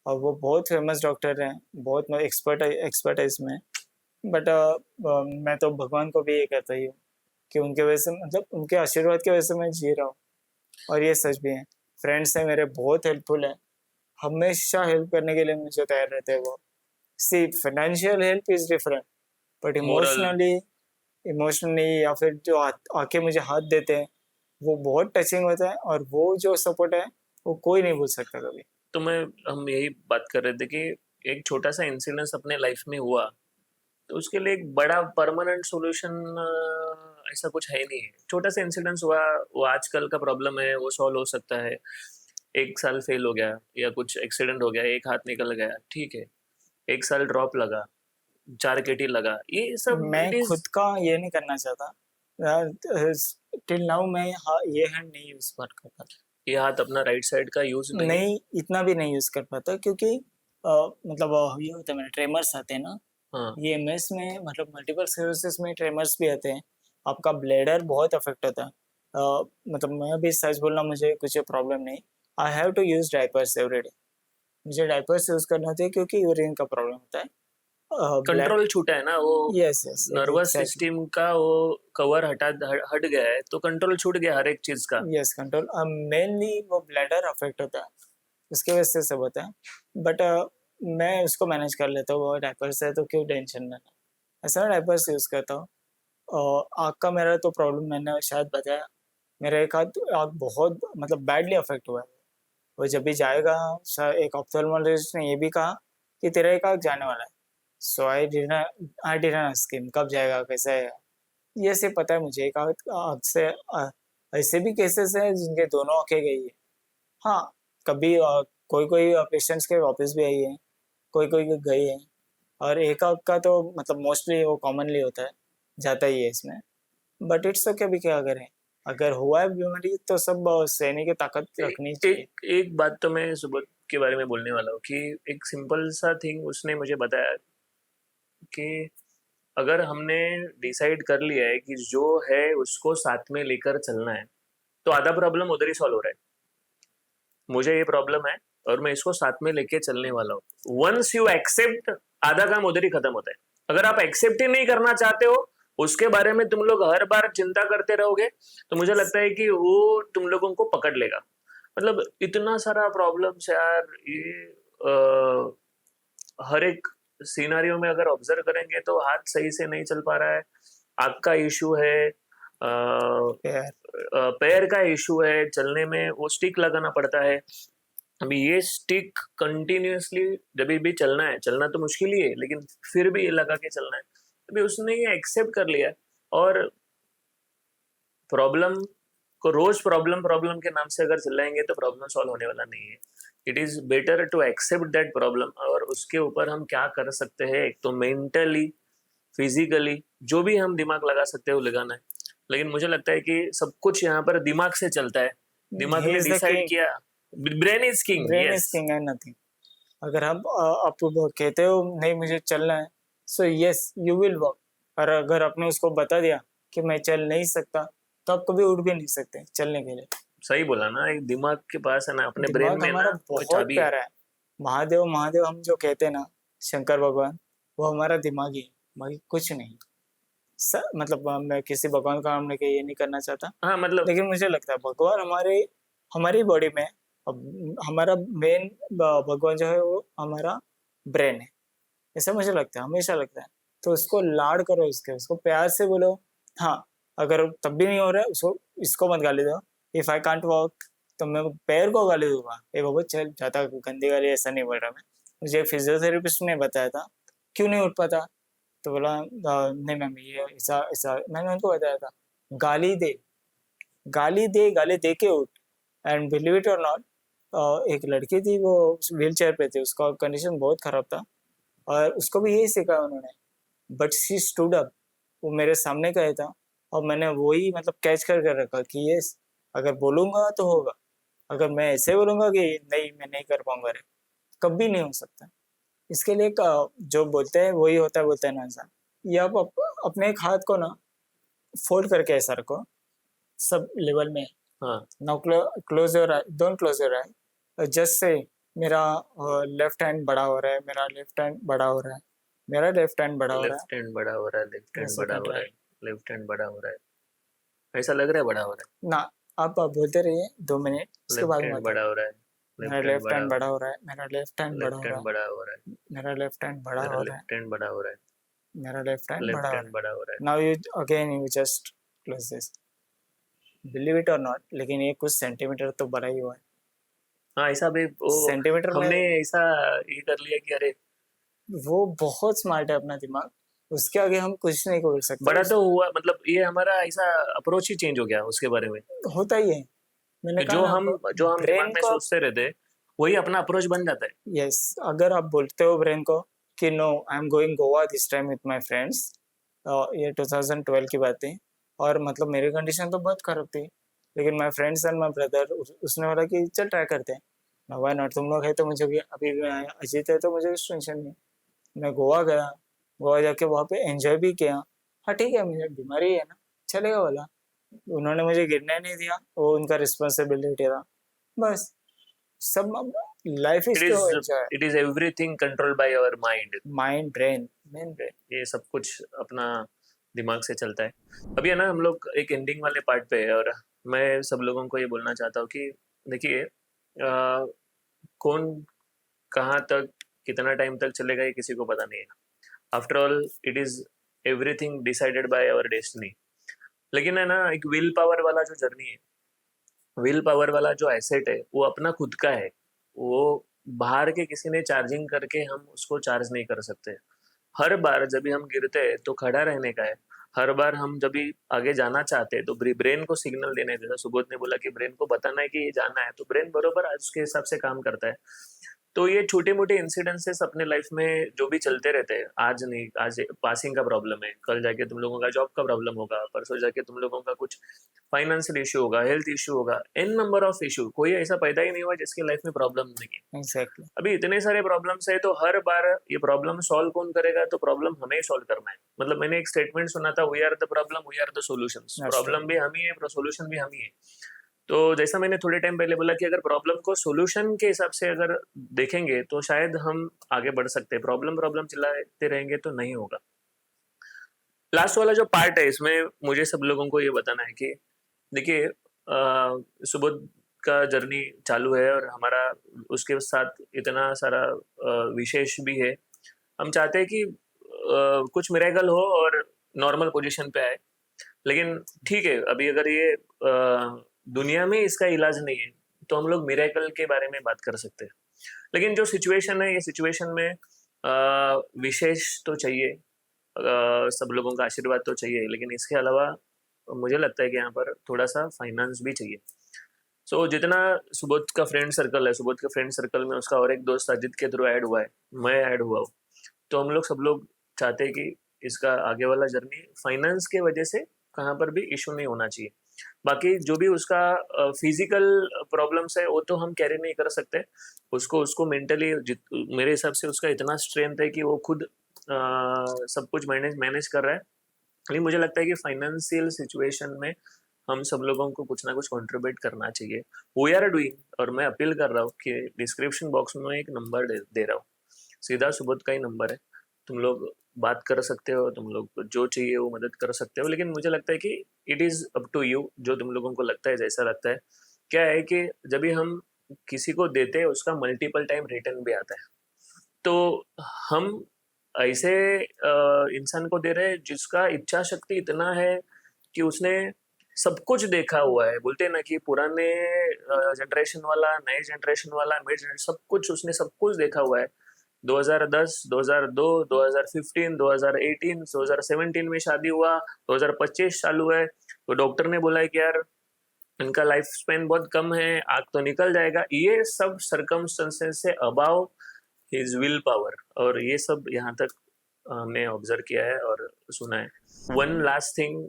और वो बहुत फेमस डॉक्टर हैं, बहुत एक्सपर्ट है इसमें। बट मैं तो भगवान को भी ये कहता ही हूँ कि उनके वजह से, मतलब उनके आशीर्वाद की वजह से मैं जी रहा हूँ। और ये सच भी है। फ्रेंड्स हैं मेरे, बहुत हेल्पफुल है, हमेशा हेल्प करने के लिए मुझे तैयार रहते हैं वो। See financial help is different, but moral. Emotionally या फिर जो आके मुझे हाथ देते हैं, वो बहुत टचिंग होता है। और वो जो सपोर्ट है वो कोई नहीं भूल सकता कभी। तो हम यही बात कर रहे थे कि एक छोटा सा इंसिडेंस अपने लाइफ में हुआ, तो उसके लिए एक बड़ा परमानेंट सॉल्यूशन ऐसा कुछ है नहीं है। छोटा सा इंसिडेंस हुआ, वो आजकल का प्रॉब्लम है, वो सॉल्व हो सकता है। 1 साल फेल हो गया या कुछ एक्सीडेंट हो गया, एक हाथ निकल गया, ठीक है। 1 साल ड्रॉप लगा, 4 केटी लगा, ये सब मैं इट इज। खुद का ये नहीं करना चाहता। टिल नाउ मैं ये हैंड नहीं यूज कर पाता। ये हाथ अपना राइट साइड का यूज नहीं। नहीं, इतना भी नहीं यूज कर पाता क्योंकि मतलब ये होता है, मेरे ट्रेमर्स आते हैं ना। हाँ। ये एमएस में मतलब मल्टीपल स्क्लेरोसिस में ट्रेमर्स भी आते हैं। आपका ब्लेडर बहुत अफेक्ट होता है। मतलब मैं भी सच बोलना, मुझे कुछ प्रॉब्लम नहीं। I have to use diapers everyday. मुझे डायपर्स यूज करना होता है क्योंकि यूरिन का प्रॉब्लम होता है। ब्लड, कंट्रोल छूटा है ना वो। Yes yes nervous exactly, system का वो कवर हट गया है, तो कंट्रोल छूट गया हर एक चीज का। Yes control. मेनली वो ब्लैडर अफेक्ट होता है, उसके वजह से सब होता है। बट मैं उसको मैनेज कर लेता हूँ, वो डायपर्स है तो क्यों टेंशन लेना। ऐसा डायपर्स यूज करता हूँ। आँख का मेरा तो प्रॉब्लम मैंने शायद बताया। मेरा एक हाथ आँख बहुत मतलब बैडली अफेक्ट हुआ है। वो जब भी जाएगा, एक ऑप्थेल्मोलॉजिस्ट ने ये भी कहा कि तेरा एक आँख जाने वाला है। सो आई डिड नॉट स्कीम कब जाएगा कैसे है, ये से पता है मुझे। एक आँख आँख से ऐसे भी केसेस हैं जिनके दोनों आंखें गई है। हाँ, कभी कोई कोई पेशेंट्स के वापस भी आई है, कोई कोई गई है। और एक आँख का तो मतलब मोस्टली वो कॉमनली होता है, जाता ही है इसमें। बट इट्स ओके, अभी क्या करें। अगर हुआ है बीमारी तो सब सहने की ताकत रखनी चाहिए। एक बात तो मैं सुबह के बारे में बोलने वाला हूँ कि एक सिंपल सा थिंग उसने मुझे बताया कि अगर हमने डिसाइड कर लिया है कि जो है उसको साथ में लेकर चलना है, तो आधा प्रॉब्लम उधर ही सॉल्व हो रहा है। मुझे ये प्रॉब्लम है और मैं इसको साथ में लेके चलने वाला हूँ। वंस यू एक्सेप्ट, आधा काम उधर ही खत्म होता है। अगर आप एक्सेप्ट ही नहीं करना चाहते हो, उसके बारे में तुम लोग हर बार चिंता करते रहोगे, तो मुझे लगता है कि वो तुम लोगों को पकड़ लेगा। मतलब इतना सारा प्रॉब्लम्स यार, ये हर एक सिनारियो में अगर ऑब्जर्व करेंगे तो हाथ सही से नहीं चल पा रहा है, आँख का इशू है, यार पैर का इशू है, चलने में वो स्टिक लगाना पड़ता है। अभी ये स्टिक कंटिन्यूअसली जब भी चलना है, चलना तो मुश्किल ही है, लेकिन फिर भी ये लगा के चलना है। अभी उसने ये एक्सेप्ट कर लिया। और प्रॉब्लम को रोज प्रॉब्लम प्रॉब्लम के नाम से अगर चिल्लाएंगे तो प्रॉब्लम सॉल्व होने वाला नहीं है। It is better to accept that problem, और उसके ऊपर हम क्या कर सकते हैं, एक तो मेंटली, फिजिकली जो भी हम दिमाग लगा सकते हैं वो लगाना है। लेकिन मुझे लगता है कि सब कुछ यहाँ पर दिमाग से चलता है। दिमाग ही ने इज द डिसाइड किंग, किया, brain is king. Brain is yes. King and nothing. अगर आप कहते हो नहीं मुझे चलना है, so yes you will walk. और अगर आपने उसको बता दिया कि मैं चल नहीं सकता, तो आप कभी उठ भी नहीं सकते चलने के लिए। सही बोला ना, एक दिमाग के पास है ना, अपने ब्रेन दिमाग में हमारा ना वो बहुत चाबी है। प्यारा है। महादेव महादेव हम जो कहते हैं ना, शंकर भगवान, वो हमारा दिमाग ही है, बाकी कुछ नहीं। मतलब मैं किसी भगवान का नाम लेके ये नहीं करना चाहता, हाँ मतलब लेकिन मुझे लगता है भगवान हमारे हमारी बॉडी में, अब हमारा मेन भगवान जो है वो हमारा ब्रेन है, ऐसा मुझे लगता है, हमेशा लगता है। तो उसको लाड करो, उसको प्यार से बोलो। हाँ, अगर तब भी नहीं हो रहा है, उसको इसको मत गाली दो। इफ आई कांट वॉक तो मैं पैर को गाली दूंगा, ए बाबू चल जाता, गंदी गाली ऐसा नहीं बोल रहा मैं। मुझे फिजियोथेरेपिस्ट ने बताया था क्यों नहीं उठ पाता, तो बोला नहीं मैम ये ऐसा ऐसा, मैंने उनको बताया था गाली दे, गाली दे के उठ। एंड बिलीव इट और नॉट, एक लड़की थी, वो व्हील चेयर पे थी, उसका कंडीशन बहुत खराब था, और उसको भी यही सिखाया उन्होंने, बट शी स्टूड अप। वो मेरे सामने गया था, और मैंने वही मतलब कैच कर रखा कि ये अगर बोलूंगा तो होगा, अगर मैं ऐसे बोलूंगा कि नहीं मैं नहीं कर पाऊंगा रे, कभी नहीं हो सकता। इसके लिए जो बोलते हैं वही होता है, बोलते हैं ना इंसान। ये आप अपने एक हाथ को ना फोल्ड करके ऐसा रखो, सब लेवल में। हाँ, now close your I, don't close your I, just say मेरा लेफ्ट हैंड बड़ा हो रहा है, मेरा लेफ्ट हैंड बड़ा हो रहा है, मेरा लेफ्ट हैंड बड़ा हो रहा लेफ्ट हैंड बड़ा हो रहा है, लेफ्ट है, हैंड ऐसा बड़ा कर हो रहा रहा है है, लेफ्ट हैंड बड़ा हो रहा है, ऐसा लग रहा है बड़ा हो रहा ना। आप बोलते रहिए 2 मिनट, है। उसके बाद लेफ्ट में हैंड बताओ। बड़ा हो रहा है, मेरा लेफ्ट हैंड लेफ्ट बड़ा हैंड हो बड़ा रहा हो रहा है, मेरा लेफ्ट हैंड है, बड़ा लेफ्ट हो रहा हैंड है, बड़ा हो रहा है, मेरा लेफ्ट हैंड बड़ा मेरा हो रहा है, लेफ्ट हैंड बड़ा हो रहा है, मेरा लेफ्ट हैंड बड़ा लेफ्ट हो हैंड रहा बड़ा हो रहा है। है। Now you again you just close this, believe it और नॉट, लेकिन ये कुछ सेंटीमीटर तो बड़ा ही हुआ है। हाँ, ऐसा भी वो सेंटीमीटर में हमने ऐसा ये कर लिया कि अरे वो बहुत स्मार्ट है अपना दिमाग, उसके आगे हम कुछ नहीं बोल सकते। बड़ा तो हुआ, मतलब ये हमारा ऐसा अप्रोच ही चेंज हो गया उसके बारे में, होता ही है, मैंने कि कहा ना आपको, जो हम दिमाग ब्रेन में को। सोचते रहते वही अपना अप्रोच बन जाता है। यस, अगर आप बोलते हो ब्रेन को कि no I am going Goa this time with my friends, ये 2012 की बात थी, और मतलब मेरी कंडीशन तो बहुत खराब थी, लेकिन my friends and my brother, उसने बोला कि चल ट्राई करते हैं। व्हाई नॉट, तुम लोग है तो मुझे अभी भी आया, अजीत है तो मुझे कुछ टेंशन नहीं। मैं गोवा गया, गोवा जाके वहाँ पे एंजॉय भी किया। हाँ ठीक है, मुझे बीमारी है ना, चलेगा बोला, उन्होंने मुझे गिरने नहीं दिया, वो उनका रिस्पॉन्सिबिलिटी था, बस। सब life it is to is enjoy, it is everything controlled by our mind. Mind brain, main brain. ये सब कुछ अपना दिमाग से चलता है। अभी है ना, हम लोग एक एंडिंग वाले पार्ट पे है, और मैं सब लोगों को ये बोलना चाहता हूँ कि देखिए, कौन कहाँ तक कितना टाइम तक चलेगा ये किसी को पता नहीं है। After all it is everything decided by our destiny. लेकिन है ना, एक विल पावर वाला जो जर्नी है, विल पावर वाला जो एसेट है, वो अपना खुद का है। वो बाहर के किसी ने चार्जिंग करके हम उसको चार्ज नहीं कर सकते। हर बार जब भी हम गिरते हैं तो खड़ा रहने का है। हर बार हम जब भी आगे जाना चाहते हैं तो ब्रेन को सिग्नल देने, जैसा सुबोध ने बोला कि ब्रेन को बताना है कि ये जाना है, तो ब्रेन बरोबर उसके हिसाब से काम करता है। तो ये छोटे मोटे इंसिडेंसेस अपने लाइफ में जो भी चलते रहते हैं, आज नहीं, आज पासिंग का प्रॉब्लम है, कल जाके तुम लोगों का जॉब का प्रॉब्लम होगा, परसों जाके तुम लोगों का कुछ फाइनेंशियल इशू होगा, हेल्थ इशू होगा, एन नंबर ऑफ इशू। कोई ऐसा पैदा ही नहीं हुआ जिसकी लाइफ में प्रॉब्लम नहीं है। एग्जैक्टली। अभी इतने सारे प्रॉब्लम्स है, तो हर बार ये प्रॉब्लम सॉल्व कौन करेगा? तो प्रॉब्लम हमें ही सॉल्व करना है। मतलब मैंने एक स्टेटमेंट सुना था, we are the problem, we are the solutions. Problem भी हम ही है, सोल्यूशन भी हम ही है। तो जैसा मैंने थोड़े टाइम पहले बोला कि अगर प्रॉब्लम को सॉल्यूशन के हिसाब से अगर देखेंगे तो शायद हम आगे बढ़ सकते हैं। प्रॉब्लम प्रॉब्लम चिल्लाते रहेंगे तो नहीं होगा। लास्ट वाला जो पार्ट है, इसमें मुझे सब लोगों को ये बताना है कि देखिए, सुबोध का जर्नी चालू है और हमारा उसके साथ इतना सारा विशेष भी है। हम चाहते हैं कि कुछ मिरेकल हो और नॉर्मल पोजीशन पे आए। लेकिन ठीक है, अभी अगर ये दुनिया में इसका इलाज नहीं है तो हम लोग मिरेकल के बारे में बात कर सकते हैं। लेकिन जो सिचुएशन है, ये सिचुएशन में विशेष तो चाहिए, सब लोगों का आशीर्वाद तो चाहिए, लेकिन इसके अलावा मुझे लगता है कि यहाँ पर थोड़ा सा फाइनेंस भी चाहिए। सो जितना सुबोध का फ्रेंड सर्कल है, सुबोध के फ्रेंड सर्कल में उसका और एक दोस्त अजित के थ्रू ऐड हुआ है, मैं ऐड हुआ हूँ। तो हम लोग सब लोग चाहते हैं कि इसका आगे वाला जर्नी फाइनेंस के वजह से कहाँ पर भी इशू नहीं होना चाहिए। बाकी जो भी उसका फिजिकल प्रॉब्लम्स है वो तो हम कैरी नहीं कर सकते। उसको उसको मेंटली मेरे हिसाब से उसका इतना स्ट्रेंथ है कि वो खुद सब कुछ मैनेज मैनेज कर रहा है। लेकिन मुझे लगता है कि फाइनेंशियल सिचुएशन में हम सब लोगों को कुछ ना कुछ कंट्रीब्यूट करना चाहिए। वी आर डूइंग, और मैं अपील कर रहा हूँ कि डिस्क्रिप्शन बॉक्स में एक नंबर दे रहा हूँ, सीधा सुबोध का ही नंबर है, तुम लोग बात कर सकते हो, तुम लोग जो चाहिए वो मदद कर सकते हो। लेकिन मुझे लगता है कि it is up to you, जो तुम लोगों को लगता है, जैसा लगता है। क्या है कि जब भी हम किसी को देते हैं उसका मल्टीपल टाइम रिटर्न भी आता है। तो हम ऐसे इंसान को दे रहे हैं जिसका इच्छा शक्ति इतना है कि उसने सब कुछ देखा हुआ है। बोलते हैं ना कि पुराने जनरेशन वाला, नए जनरेशन वाला, मिड जनरेशन, सब कुछ उसने सब कुछ देखा हुआ है। 2010, 2002, 2015, 2018, 2017 में शादी हुआ, 2025 चालू है, तो डॉक्टर ने बोला है कि यार इनका लाइफ स्पेन बहुत कम है, आग तो निकल जाएगा। ये सब सर्कमस्टेंसेस से अबाव हिज विल पावर, और ये सब यहाँ तक हमने ऑब्जर्व किया है और सुना है। वन लास्ट थिंग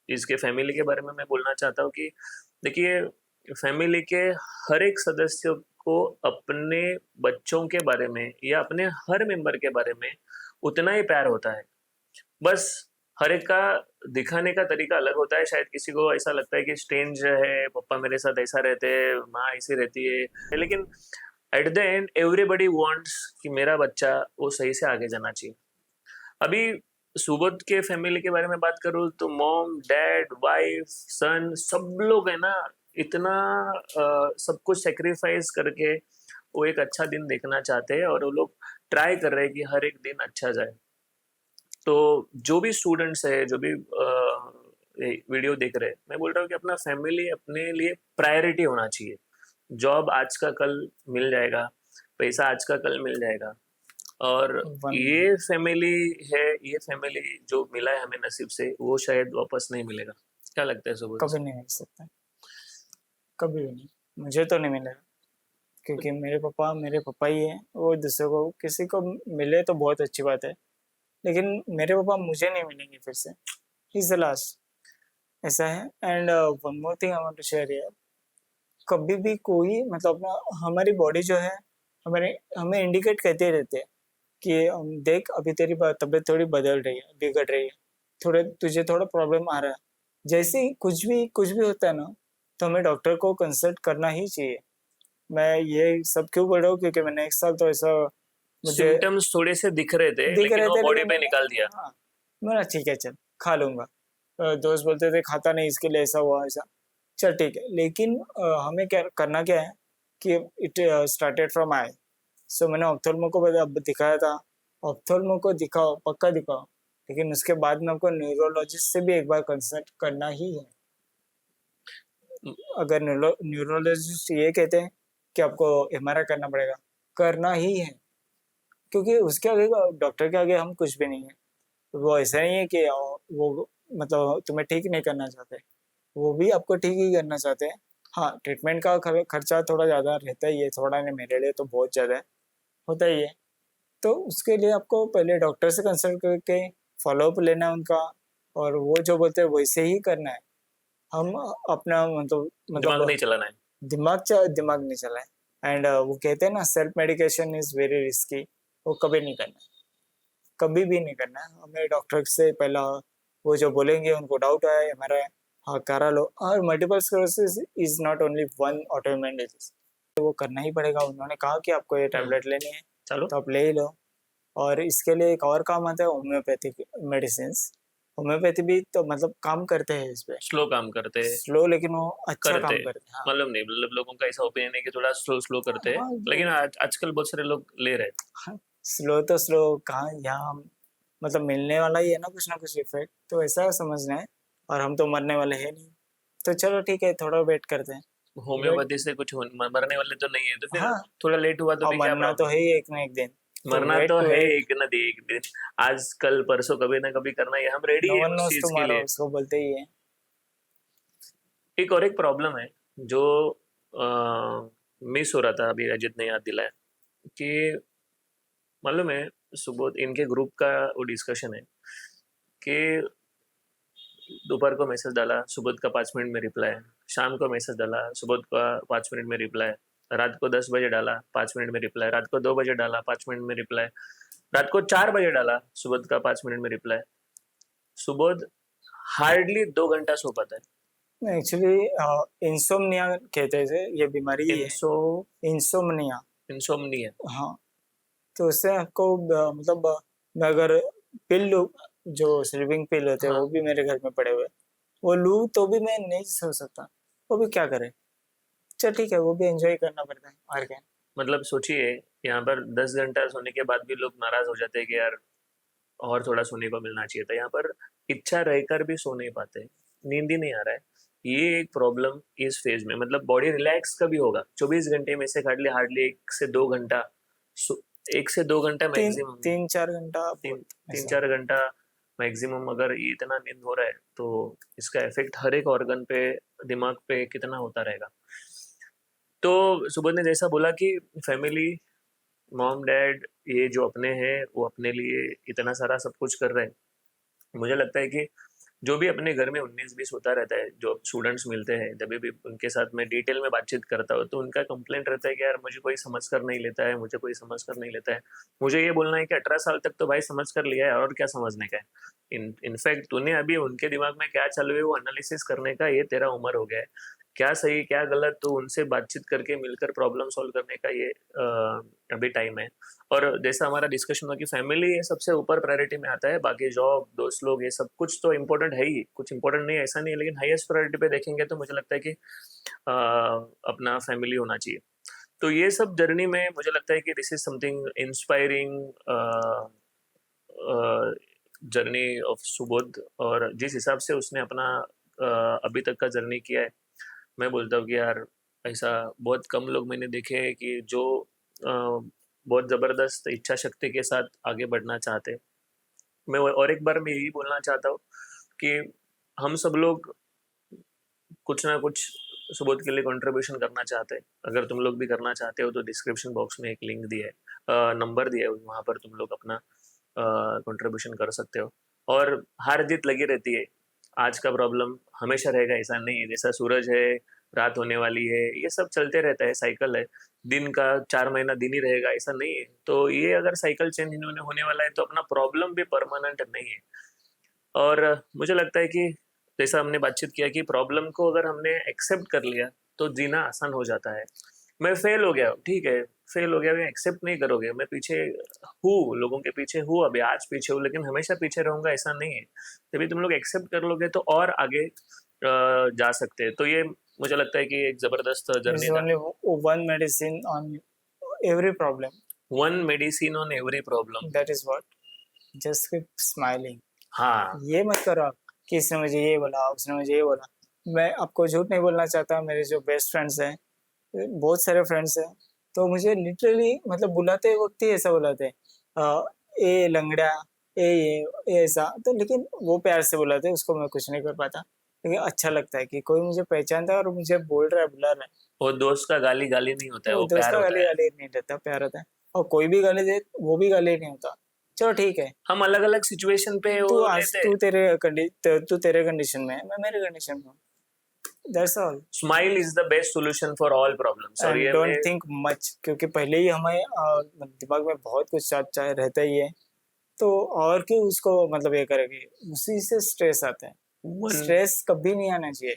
इसके फैमिली के बारे में मैं बोलना चाहता हूँ कि देखिए, फैमिली के हर एक सदस्य को अपने बच्चों के बारे में या अपने हर मेंबर के बारे में उतना ही प्यार होता है। बस हर एक का दिखाने का तरीका अलग होता है। शायद किसी को ऐसा लगता है कि स्ट्रेंज है, पापा मेरे साथ ऐसा रहते हैं, माँ ऐसी रहती है, लेकिन at the end everybody wants कि मेरा बच्चा वो सही से आगे जाना चाहिए। अभी सुबोध के फैमिली के बारे में बात करूँ तो मॉम, डैड, वाइफ, सन, सब लोग है ना, इतना सब कुछ सेक्रीफाइस करके वो एक अच्छा दिन देखना चाहते हैं, और वो लोग ट्राई कर रहे हैं कि हर एक दिन अच्छा जाए। तो जो भी स्टूडेंट्स है, जो भी वीडियो देख रहे हैं, मैं बोल रहा हूँ कि अपना फैमिली अपने लिए प्रायोरिटी होना चाहिए। जॉब आज का कल मिल जाएगा, पैसा आज का कल मिल जाएगा, और ये फैमिली है, ये फैमिली जो मिला है हमें नसीब से, वो शायद वापस नहीं मिलेगा। क्या लगता है सुबोध? कभी नहीं मिल सकता, कभी भी नहीं। मुझे तो नहीं मिलेगा, क्योंकि मेरे पापा ही है। वो दूसरे को किसी को मिले तो बहुत अच्छी बात है, लेकिन मेरे पापा मुझे नहीं मिलेंगे फिर से। इज द लास्ट, ऐसा है। And one more thing I want to share here, कभी भी कोई मतलब अपना, हमारी बॉडी जो है हमें इंडिकेट करते रहते हैं कि देख अभी तेरी तबीयत थोड़ी बदल रही है, बिगड़ रही है, तुझे थोड़ा प्रॉब्लम आ रहा है। जैसे ही कुछ भी होता है ना, तो हमें डॉक्टर को कंसल्ट करना ही चाहिए। मैं ये सब क्यों बोल रहा हूँ, क्योंकि मैंने एक साल तो ऐसा मुझे सिम्टम्स थोड़े से दिख रहे थे, दिख लेकिन रहे वो थे, बॉडी लेकिन पे निकाल दिया। हाँ, मैं ठीक है चल खा लूंगा। दोस्त बोलते थे खाता नहीं, इसके लिए ऐसा हुआ ऐसा, चल ठीक है। लेकिन हमें क्या करना क्या है कि इट स्टार्टेड फ्रॉम आई। सो मैंने ऑप्थेल्मो को दिखाया था। ऑप्थेल्मो को दिखाओ, पक्का दिखाओ, लेकिन उसके बाद में आपको न्यूरोलॉजिस्ट से भी एक बार कंसल्ट करना ही है। अगर न्यूरोलॉजिस्ट ये कहते हैं कि आपको एमआरआई करना पड़ेगा, करना ही है, क्योंकि उसके आगे डॉक्टर के आगे हम कुछ भी नहीं है। वो ऐसा नहीं है कि वो मतलब तुम्हें ठीक नहीं करना चाहते, वो भी आपको ठीक ही करना चाहते हैं। हाँ, ट्रीटमेंट का खर्चा थोड़ा ज़्यादा रहता ही है, थोड़ा नहीं, मेरे लिए तो बहुत ज़्यादा होता ही है। तो उसके लिए आपको पहले डॉक्टर से कंसल्ट करके फॉलोअप लेना है उनका, और वो जो बोलते हैं वैसे ही करना है। हम अपना दिमाग नहीं चलाना है। दिमाग नहीं चलाए। एंड वो कहते हैं ना, self medication is very risky, वो कभी नहीं करना है, कभी भी नहीं करना है। हमें डॉक्टर से पहला वो जो बोलेंगे, उनको डाउट है हमारा, हाँ करा लो। और multiple sclerosis is not only one autoimmune disease, वो करना ही पड़ेगा। उन्होंने कहा कि आपको ये टैबलेट लेनी है, चलो, तो आप ले ही लो। और इसके लिए एक और काम आता है, होम्योपैथिक मेडिसिन। होम्योपैथी भी तो मतलब काम करते हैं इस पे, स्लो काम करते हैं, स्लो, लेकिन वो अच्छा करते काम हैं। करते हैं। हाँ, मतलब नहीं, मतलब लोगों का ऐसा ओपिनियन है कि थोड़ा स्लो स्लो करते हैं, हाँ, लेकिन आजकल बहुत सारे लोग ले रहे हैं। हाँ, स्लो तो स्लो कहाँ, यहाँ मतलब मिलने वाला ही है ना कुछ इफेक्ट, तो ऐसा समझना है। और हम तो मरने वाले हैं नहीं, तो चलो ठीक है, थोड़ा वेट करते हैं। वेट, होम्योपैथी से कुछ मरने वाले तो नहीं है, तो फिर हाँ, थोड़ा लेट हुआ तो और भी क्या मरना तो प्रॉब्लम? है ही एक ना एक दिन, तो मरना वेट तो टू है वेट। एक न एक दिन, आज कल परसों कभी ना कभी करना है, हम रेडी नो है वन उस नोस चीज के टुमारो, लिए। उसको बोलते ही है। एक और एक प्रॉब्लम है जो मिस हो रहा था, अभी अजित ने याद दिलाया कि मालूम है, सुबह इनके ग्रुप का वो डिस्कशन है कि दोपहर को मैसेज डाला, सुबह का 5 मिनट में रिप्लाई, शाम को मैसेज डाला, सुबह का 5 मिनट में रिप्लाई, रात को 10 बजे डाला, 5 मिनट में रिप्लाई, रात को 2 बजे डाला, 5 मिनट में रिप्लाई, रात को 4 बजे डाला, सुबह का 5 मिनट में रिप्लाई। सुबोध हार्डली 2 घंटा सो पाता है, एक्चुअली इंसोम्निया कहते हैं ये बीमारी है, इंसोम्निया। इंसोम्निया। हाँ, तो उससे आपको मतलब मैं अगर पिल लूँ, जो स्लीपिंग पिल होते हैं हाँ। वो भी मेरे घर में पड़े हुए हैं, वो लूँ तो भी मैं नहीं सो सकता, वो भी क्या करे। चल ठीक है, वो भी एंजॉय करना पड़ता है, और क्या। मतलब सोचिए, यहाँ पर 10 घंटा सोने के बाद भी लोग नाराज हो जाते हैं कि यार और थोड़ा सोने को मिलना चाहिए था। यहाँ पर इच्छा रहकर भी सो नहीं पाते, नींद ही नहीं आ रहा है। ये एक प्रॉब्लम इस फेज में, मतलब बॉडी रिलैक्स कभी होगा? 24 घंटे में से हार्डली हार्डली 1 से 2 घंटा, 1 से 2 घंटा तीन मैक्सिमम। तीन चार घंटा तीन बहुत तीन ऐसा। चार घंटा मैक्सिमम अगर ये इतना नींद हो रहा है तो इसका इफेक्ट हर एक ऑर्गन पे, दिमाग पे कितना होता रहेगा। तो सुबोध ने जैसा बोला कि फैमिली, मॉम डैड, ये जो अपने हैं वो अपने लिए इतना सारा सब कुछ कर रहे हैं। मुझे लगता है कि जो भी अपने घर में 19-20 होता रहता है, जो स्टूडेंट्स मिलते हैं, जब भी उनके साथ मैं डिटेल में बातचीत करता हूँ तो उनका कंप्लेंट रहता है कि यार मुझे कोई समझ कर नहीं लेता है, मुझे कोई समझ कर नहीं लेता है। मुझे ये बोलना है कि 18 साल तक तो भाई समझ कर लिया है, और क्या समझने का है। इनफैक्ट तूने अभी उनके दिमाग में क्या चल रही है वो एनालिसिस करने का ये तेरा उम्र हो गया है। क्या सही क्या गलत, तो उनसे बातचीत करके मिलकर प्रॉब्लम सॉल्व करने का ये अभी टाइम है। और जैसा हमारा डिस्कशन हुआ कि फैमिली ये सबसे ऊपर प्रायोरिटी में आता है, बाकी जॉब, दोस्त लोग, ये सब कुछ तो इम्पोर्टेंट है ही, कुछ इम्पोर्टेंट नहीं है ऐसा नहीं है, लेकिन हाईएस्ट प्रायोरिटी पे देखेंगे तो मुझे लगता है कि अपना फैमिली होना चाहिए। तो ये सब जर्नी में मुझे लगता है कि this is something inspiring journey of Subodh. और जिस हिसाब से उसने अपना अभी तक का जर्नी किया है, मैं बोलता हूँ कि यार ऐसा बहुत कम लोग मैंने देखे हैं कि जो बहुत ज़बरदस्त इच्छा शक्ति के साथ आगे बढ़ना चाहते हैं। मैं और एक बार मैं यही बोलना चाहता हूँ कि हम सब लोग कुछ ना कुछ सुबोध के लिए कंट्रीब्यूशन करना चाहते हैं। अगर तुम लोग भी करना चाहते हो तो डिस्क्रिप्शन बॉक्स में एक लिंक दिया है, नंबर दिया है, वहाँ पर तुम लोग अपना कंट्रीब्यूशन कर सकते हो। और हार जीत लगी रहती है, आज का प्रॉब्लम हमेशा रहेगा ऐसा नहीं है। जैसा सूरज है, रात होने वाली है, ये सब चलते रहता है, साइकिल है। दिन का 4 महीना दिन ही रहेगा ऐसा नहीं है। तो ये अगर साइकिल चेंज इन्होंने होने वाला है तो अपना प्रॉब्लम भी परमानेंट नहीं है। और मुझे लगता है कि जैसा हमने बातचीत किया कि प्रॉब्लम को अगर हमने एक्सेप्ट कर लिया तो जीना आसान हो जाता है। मैं फेल हो गया, ठीक है, फेल हो गया, मैं एक्सेप्ट नहीं करोगे, मैं पीछे हूँ, लोगों के पीछे हूँ, अभी आज पीछे हूँ लेकिन हमेशा पीछे रहूंगा ऐसा नहीं है। तभी तुम लोग एक्सेप्ट कर लोगे तो और आगे जा सकते हैं। तो ये मुझे लगता है कि एक जबरदस्त There is जर्नी था। only one medicine on every problem. One medicine on every problem. That is what. Just keep smiling. हाँ। ये मत करो आप कि इसने मुझे ये बोला, उसने मुझे ये बोला। मैं आपको झूठ नहीं बोलना चाहता, मेरे जो बेस्ट फ्रेंड्स हैं, बहुत सारे फ्रेंड्स हैं, तो मुझे लिटरली मतलब बुलाते वक्त ही ऐसा बुलाते हैं, ए लंगड़ा, ये ऐसा। तो लेकिन वो प्यार से बुलाते हैं, उसको मैं कुछ नहीं कर पाता, लेकिन अच्छा लगता है कि कोई मुझे पहचानता है और मुझे बोल रहा है, बुला रहा है। वो दोस्त का गाली गाली नहीं होता है, वो वो दोस्त प्यार का होता गाली है। गाली नहीं रहता, प्यार होता है। और कोई भी गाली दे वो भी गाली नहीं होता। चलो ठीक है, हम अलग अलग सिचुएशन पे तू वो आज लेते हैं। तू तेरे कंडीशन में है, मैं मेरे कंडीशन में हूँ। That's all. Smile is the best solution for all problems. और एंड ये डोंट मैं थिंक मच, क्योंकि पहले ही हमें दिमाग में बहुत कुछ चाहे रहता ही है, तो और क्यों उसको मतलब ये करेंगे, उसी से स्ट्रेस आता है। वन स्ट्रेस कभी नहीं आना चाहिए।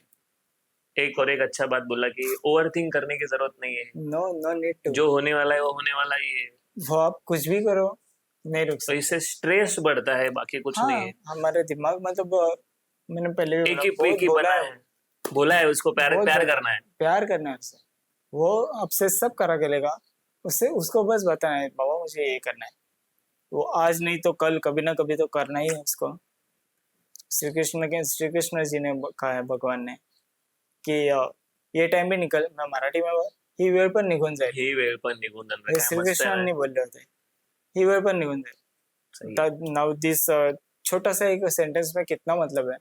एक और एक अच्छा बात बोला कि ओवर थिंक करने की जरूरत नहीं है। No, no need to. जो होने वाला है वो होने वाला ही है। वो आप कुछ भी करो, नहीं रुक तो सकते। इससे स्ट्रेस बढ़ता है, बाकी कुछ नहीं हाँ, है। हमारे दिमाग मतलब मैंने पहले भी एक बोला, ही बहुत एक ही बोला बना है, है, बोला है उसको प्यार बहुत प्यार बोला है। करना है। प्यार करना है उससे, वो आपसे सब करा के लेगा। उससे उसको बस बताना है, बाबा मुझे ये करना है। वो आज नहीं तो कल, कभी ना कभी तो करना ही है उसको। श्री कृष्ण जी ने कहा है, भगवान ने, की ये टाइम भी निकल, मैं मराठी में ही वेळ पण निघून जाईल। ही वेळ पण निघून जाणार, हे काय मस्त आहे ना। श्रीकृष्णांनी बोलले होते, ही वेळ पण निघून सही है। जाईल। नाउ दिस छोटा सा एक सेंटेंस में कितना मतलब है।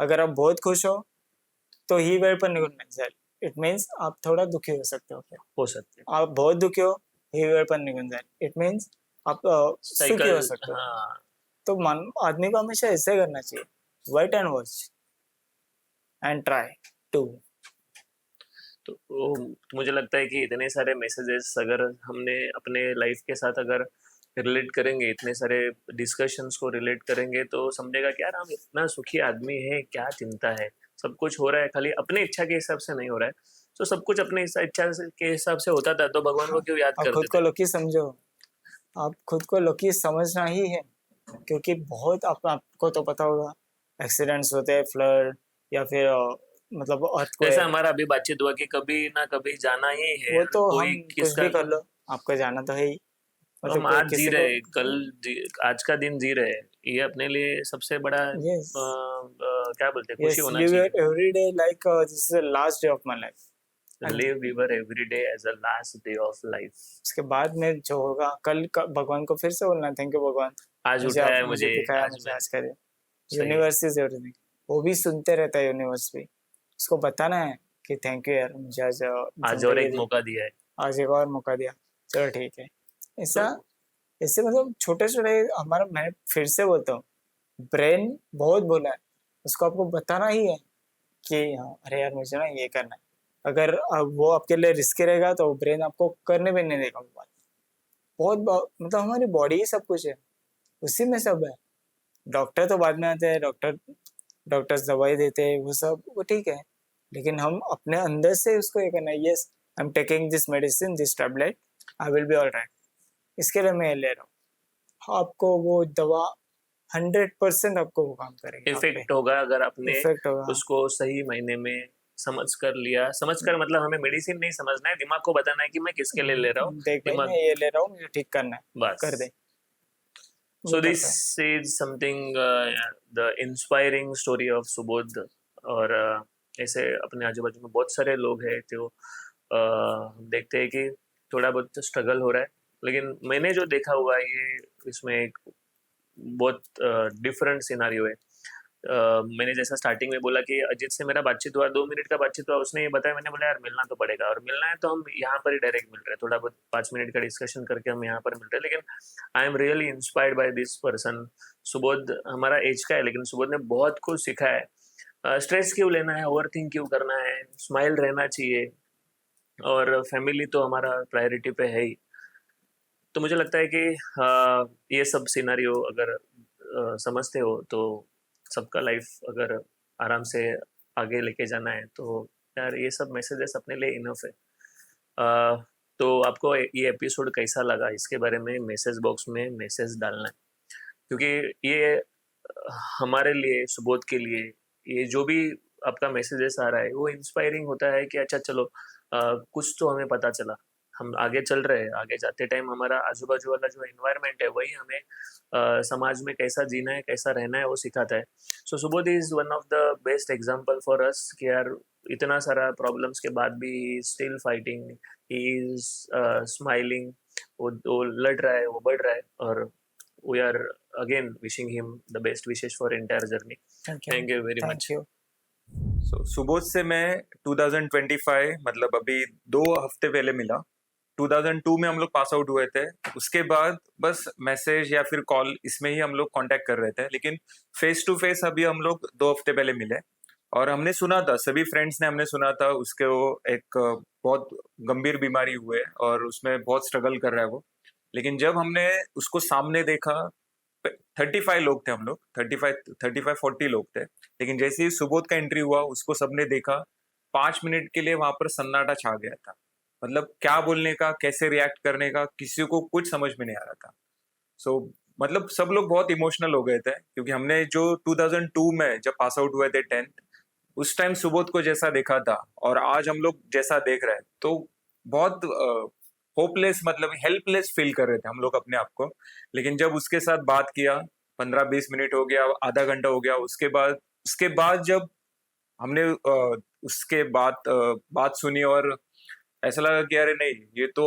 अगर आप बहुत खुश हो तो ही वेळ पण निघून जाईल, इट मीन्स आप थोड़ा दुखी हो सकते हो फिर। हो सकते हैं। आप बहुत दुखी हो, ही वेळ पण निघून जाईल, इट मीन्स आप सुखी हो साइकिल, सकते हो। हाँ। तो आदमी को हमेशा ऐसे करना चाहिए, wait and watch and try to. तो मुझे लगता है कि इतने सारे मैसेजेस अगर हमने अपने लाइफ के साथ अगर रिलेट करेंगे, इतने सारे डिस्कशंस को रिलेट करेंगे तो समझेगा कि यार हम इतना सुखी आदमी है, क्या चिंता है। सब कुछ हो रहा है खाली अपने इच्छा के हिसाब से नहीं हो रहा है। तो सब कुछ अपने इच्छा के हिसाब से होता था तो भगवान को क्यों याद आप खुद करते को थे? लकी समझो, आप खुद को लकी समझना ही है, क्योंकि बहुत आपको तो पता होगा एक्सीडेंट्स होते हैं, फ्लड या फिर मतलब जैसा अर्थक्वेक। हमारा अभी बातचीत हुआ कि कभी ना कभी जाना ही है, वो तो कोई हम कुछ किसका भी कर लो, आपको जाना तो है ही, मतलब हम कोई आज जी किसी को। रहे आज का दिन जी रहे हैं, ये अपने लिए सबसे बड़ा यस, क्या बोलते हैं, खुशी यस, होना लिव चाहिए। Your every day like this is the last day of my life. Live your every day as a last day of life. उसके बाद में जो होगा कल का, भगवान को फिर से बोलना थैंक यू भगवान, आज मुझे उठाया मुझे मुझे, दिखाया, आज मुझे मैं आज करे। सही है। यूनिवर्स इज एवरीथिंग, वो भी सुनते रहता है यूनिवर्स भी, उसको बताना है कि थैंक यू यार, मुझे आज आज और जिंदगी एक दी, मौका दिया है। आज एक और मौका दिया, चलो ठीक है। ऐसा, तो ऐसे मतलब छोटे छोटे हमारा, मैं फिर से बोलता हूँ, ब्रेन बहुत बोला है, उसको आपको बताना ही है कि हाँ अरे यार मुझे ना ये करना है। अगर वो आपके लिए रिस्की रहेगा तो ब्रेन आपको करने भी नहीं देगा वो बात। मतलब हमारी बॉडी ही सब कुछ है, उसी में सब है। डॉक्टर तो बाद में आते हैं, डॉक्टर्स दवाई देते हैं, वो सब वो ठीक है, लेकिन हम अपने अंदर से उसको ये करना है, yes I am taking this medicine, this tablet, I will be all right, इसके लिए मैं ये ले रहा हूँ। आपको वो दवा 100% आपको वो काम करेगी आप पे, इफेक्ट होगा अगर आपने इफेक्ट होगा। उसको सही महीने में समझ कर लिया। समझ कर मतलब हमें मेडिसिन नहीं समझना है, दिमाग को बताना है कि मैं किसके लिए ले रहा हूँ। देख भाई मैं दिमाग ये ले रहा हूँ, मुझे ठीक करना है, कर दे, बस। वो So this करता है। is something the inspiring story of Subodh. और ऐसे अपने आजू बाजू में बहुत सारे लोग हैं जो हम देखते हैं कि थोड़ा बहुत स्ट्रगल हो रहा है, लेकिन मैंने जो देखा हुआ है ये इसमें एक बहुत डिफरेंट सिनारियो है। मैंने जैसा स्टार्टिंग में बोला कि अजीत से मेरा बातचीत हुआ, 2 मिनट का बातचीत हुआ, उसने ये बताया, मैंने बोला यार मिलना तो पड़ेगा, और मिलना है तो हम यहाँ पर ही डायरेक्ट मिल रहे हैं, थोड़ा बहुत 5 मिनट का डिस्कशन करके हम यहाँ पर मिल रहे हैं। लेकिन I am really inspired by this person. Subodh हमारा एज का है, लेकिन सुबोध ने बहुत कुछ सीखा है। स्ट्रेस क्यों लेना है, ओवर थिंक क्यों करना है, स्माइल रहना चाहिए, और फैमिली तो हमारा प्रायोरिटी पे है ही। तो मुझे लगता है कि ये सब सिनारियो अगर समझते हो तो सबका लाइफ अगर आराम से आगे लेके जाना है तो यार ये सब मैसेजेस अपने लिए इनफ है। तो आपको ये एपिसोड कैसा लगा इसके बारे में मैसेज बॉक्स में मैसेज डालना है, क्योंकि ये हमारे लिए, सुबोध के लिए, ये जो भी आपका मैसेजेस आ रहा है वो इंस्पायरिंग होता है कि अच्छा चलो कुछ तो हमें पता चला, हम आगे चल रहे हैं। आगे जाते टाइम हमारा आजू बाजू वाला जो एनवायरनमेंट है वही हमें समाज में कैसा जीना है, कैसा रहना है वो सिखाता है। So Subodh is one of the best example for us कि यार इतना सारा प्रॉब्लम्स के बाद भी still fighting, he is smiling, वो लड़ रहा है, वो बढ़ रहा है, और we are again wishing him the best wishes for entire journey. Thank you very much. Thank you. Subodh से मैं 2025 मतलब अभी 2 हफ्ते पहले मिला। 2002 में हम लोग पास आउट हुए थे, उसके बाद बस मैसेज या फिर कॉल इसमें ही हम लोग कांटेक्ट कर रहे थे, लेकिन फेस टू फेस अभी हम लोग 2 हफ्ते पहले मिले। और हमने सुना था, सभी फ्रेंड्स ने हमने सुना था उसके वो एक बहुत गंभीर बीमारी हुए और उसमें बहुत स्ट्रगल कर रहा है वो। लेकिन जब हमने उसको सामने देखा, 35 लोग थे हम लोग, 35-40 लोग थे, लेकिन जैसे ही सुबोध का एंट्री हुआ उसको सबने देखा, 5 मिनट के लिए वहां पर सन्नाटा छा गया था। मतलब क्या बोलने का, कैसे रिएक्ट करने का, किसी को कुछ समझ में नहीं आ रहा था। सो मतलब सब लोग बहुत इमोशनल हो गए थे, क्योंकि हमने जो 2002 में जब पास आउट हुए थे 10th, उस टाइम सुबोध को जैसा देखा था और आज हम लोग जैसा देख रहे हैं, तो बहुत होपलेस मतलब हेल्पलेस फील कर रहे थे हम लोग अपने आप को। लेकिन जब उसके साथ बात किया, 15-20 मिनट हो गया, आधा घंटा हो गया, उसके बाद जब हमने उसके बाद बात सुनी और ऐसा लगा कि अरे नहीं, ये तो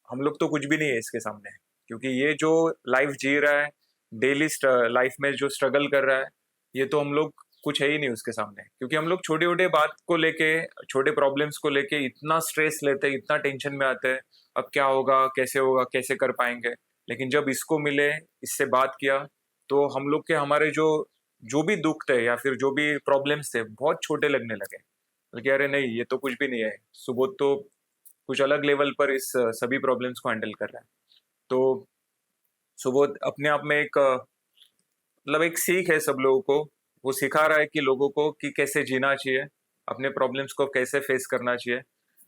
हम लोग तो कुछ भी नहीं है इसके सामने। क्योंकि ये जो लाइफ जी रहा है, डेली लाइफ में जो स्ट्रगल कर रहा है, ये तो हम लोग कुछ है ही नहीं उसके सामने। क्योंकि हम लोग छोटे छोटे बात को लेके, छोटे प्रॉब्लम्स को लेके इतना स्ट्रेस लेते हैं, इतना टेंशन में आते हैं, अब क्या होगा, कैसे कर पाएंगे। लेकिन जब इसको मिले, इससे बात किया, तो हम लोग के हमारे जो जो भी दुख थे या फिर जो भी प्रॉब्लम्स थे बहुत छोटे लगने लगे। बल्कि अरे नहीं, ये तो कुछ भी नहीं है, सुबोध तो कुछ अलग लेवल पर इस सभी प्रॉब्लम्स को हैंडल कर रहा है। तो सुबोध अपने आप में एक मतलब एक सीख है सब लोगों को। वो सिखा रहा है कि लोगों को कि कैसे जीना चाहिए, अपने प्रॉब्लम्स को कैसे फेस करना चाहिए।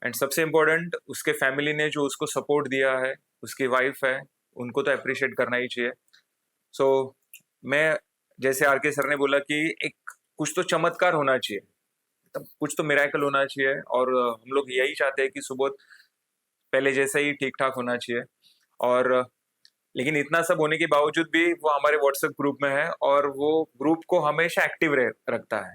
एंड सबसे इम्पोर्टेंट उसके फैमिली ने जो उसको सपोर्ट दिया है, उसकी वाइफ है, उनको तो अप्रिशिएट करना ही चाहिए। सो मैं, जैसे आर के सर ने बोला कि एक कुछ तो चमत्कार होना चाहिए, तब कुछ तो मिरेकल होना चाहिए, और हम लोग यही चाहते हैं कि सुबोध पहले जैसे ही ठीक ठाक होना चाहिए। और लेकिन इतना सब होने के बावजूद भी वो हमारे व्हाट्सएप ग्रुप में है, और वो ग्रुप को हमेशा एक्टिव रखता है।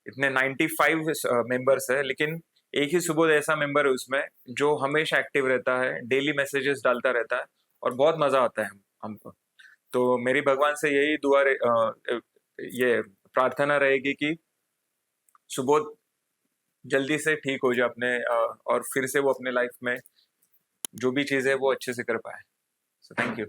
इतने 95 मेंबर्स है, लेकिन एक ही सुबोध ऐसा मेंबर है उसमें जो हमेशा एक्टिव रहता है, डेली मैसेजेस डालता रहता है, और बहुत मजा आता है हमको। तो मेरी भगवान से यही ये प्रार्थना रहेगी कि सुबोध जल्दी से ठीक हो जाए अपने, और फिर से वो अपने लाइफ में जो भी चीज़ है वो अच्छे से कर पाए। So thank you.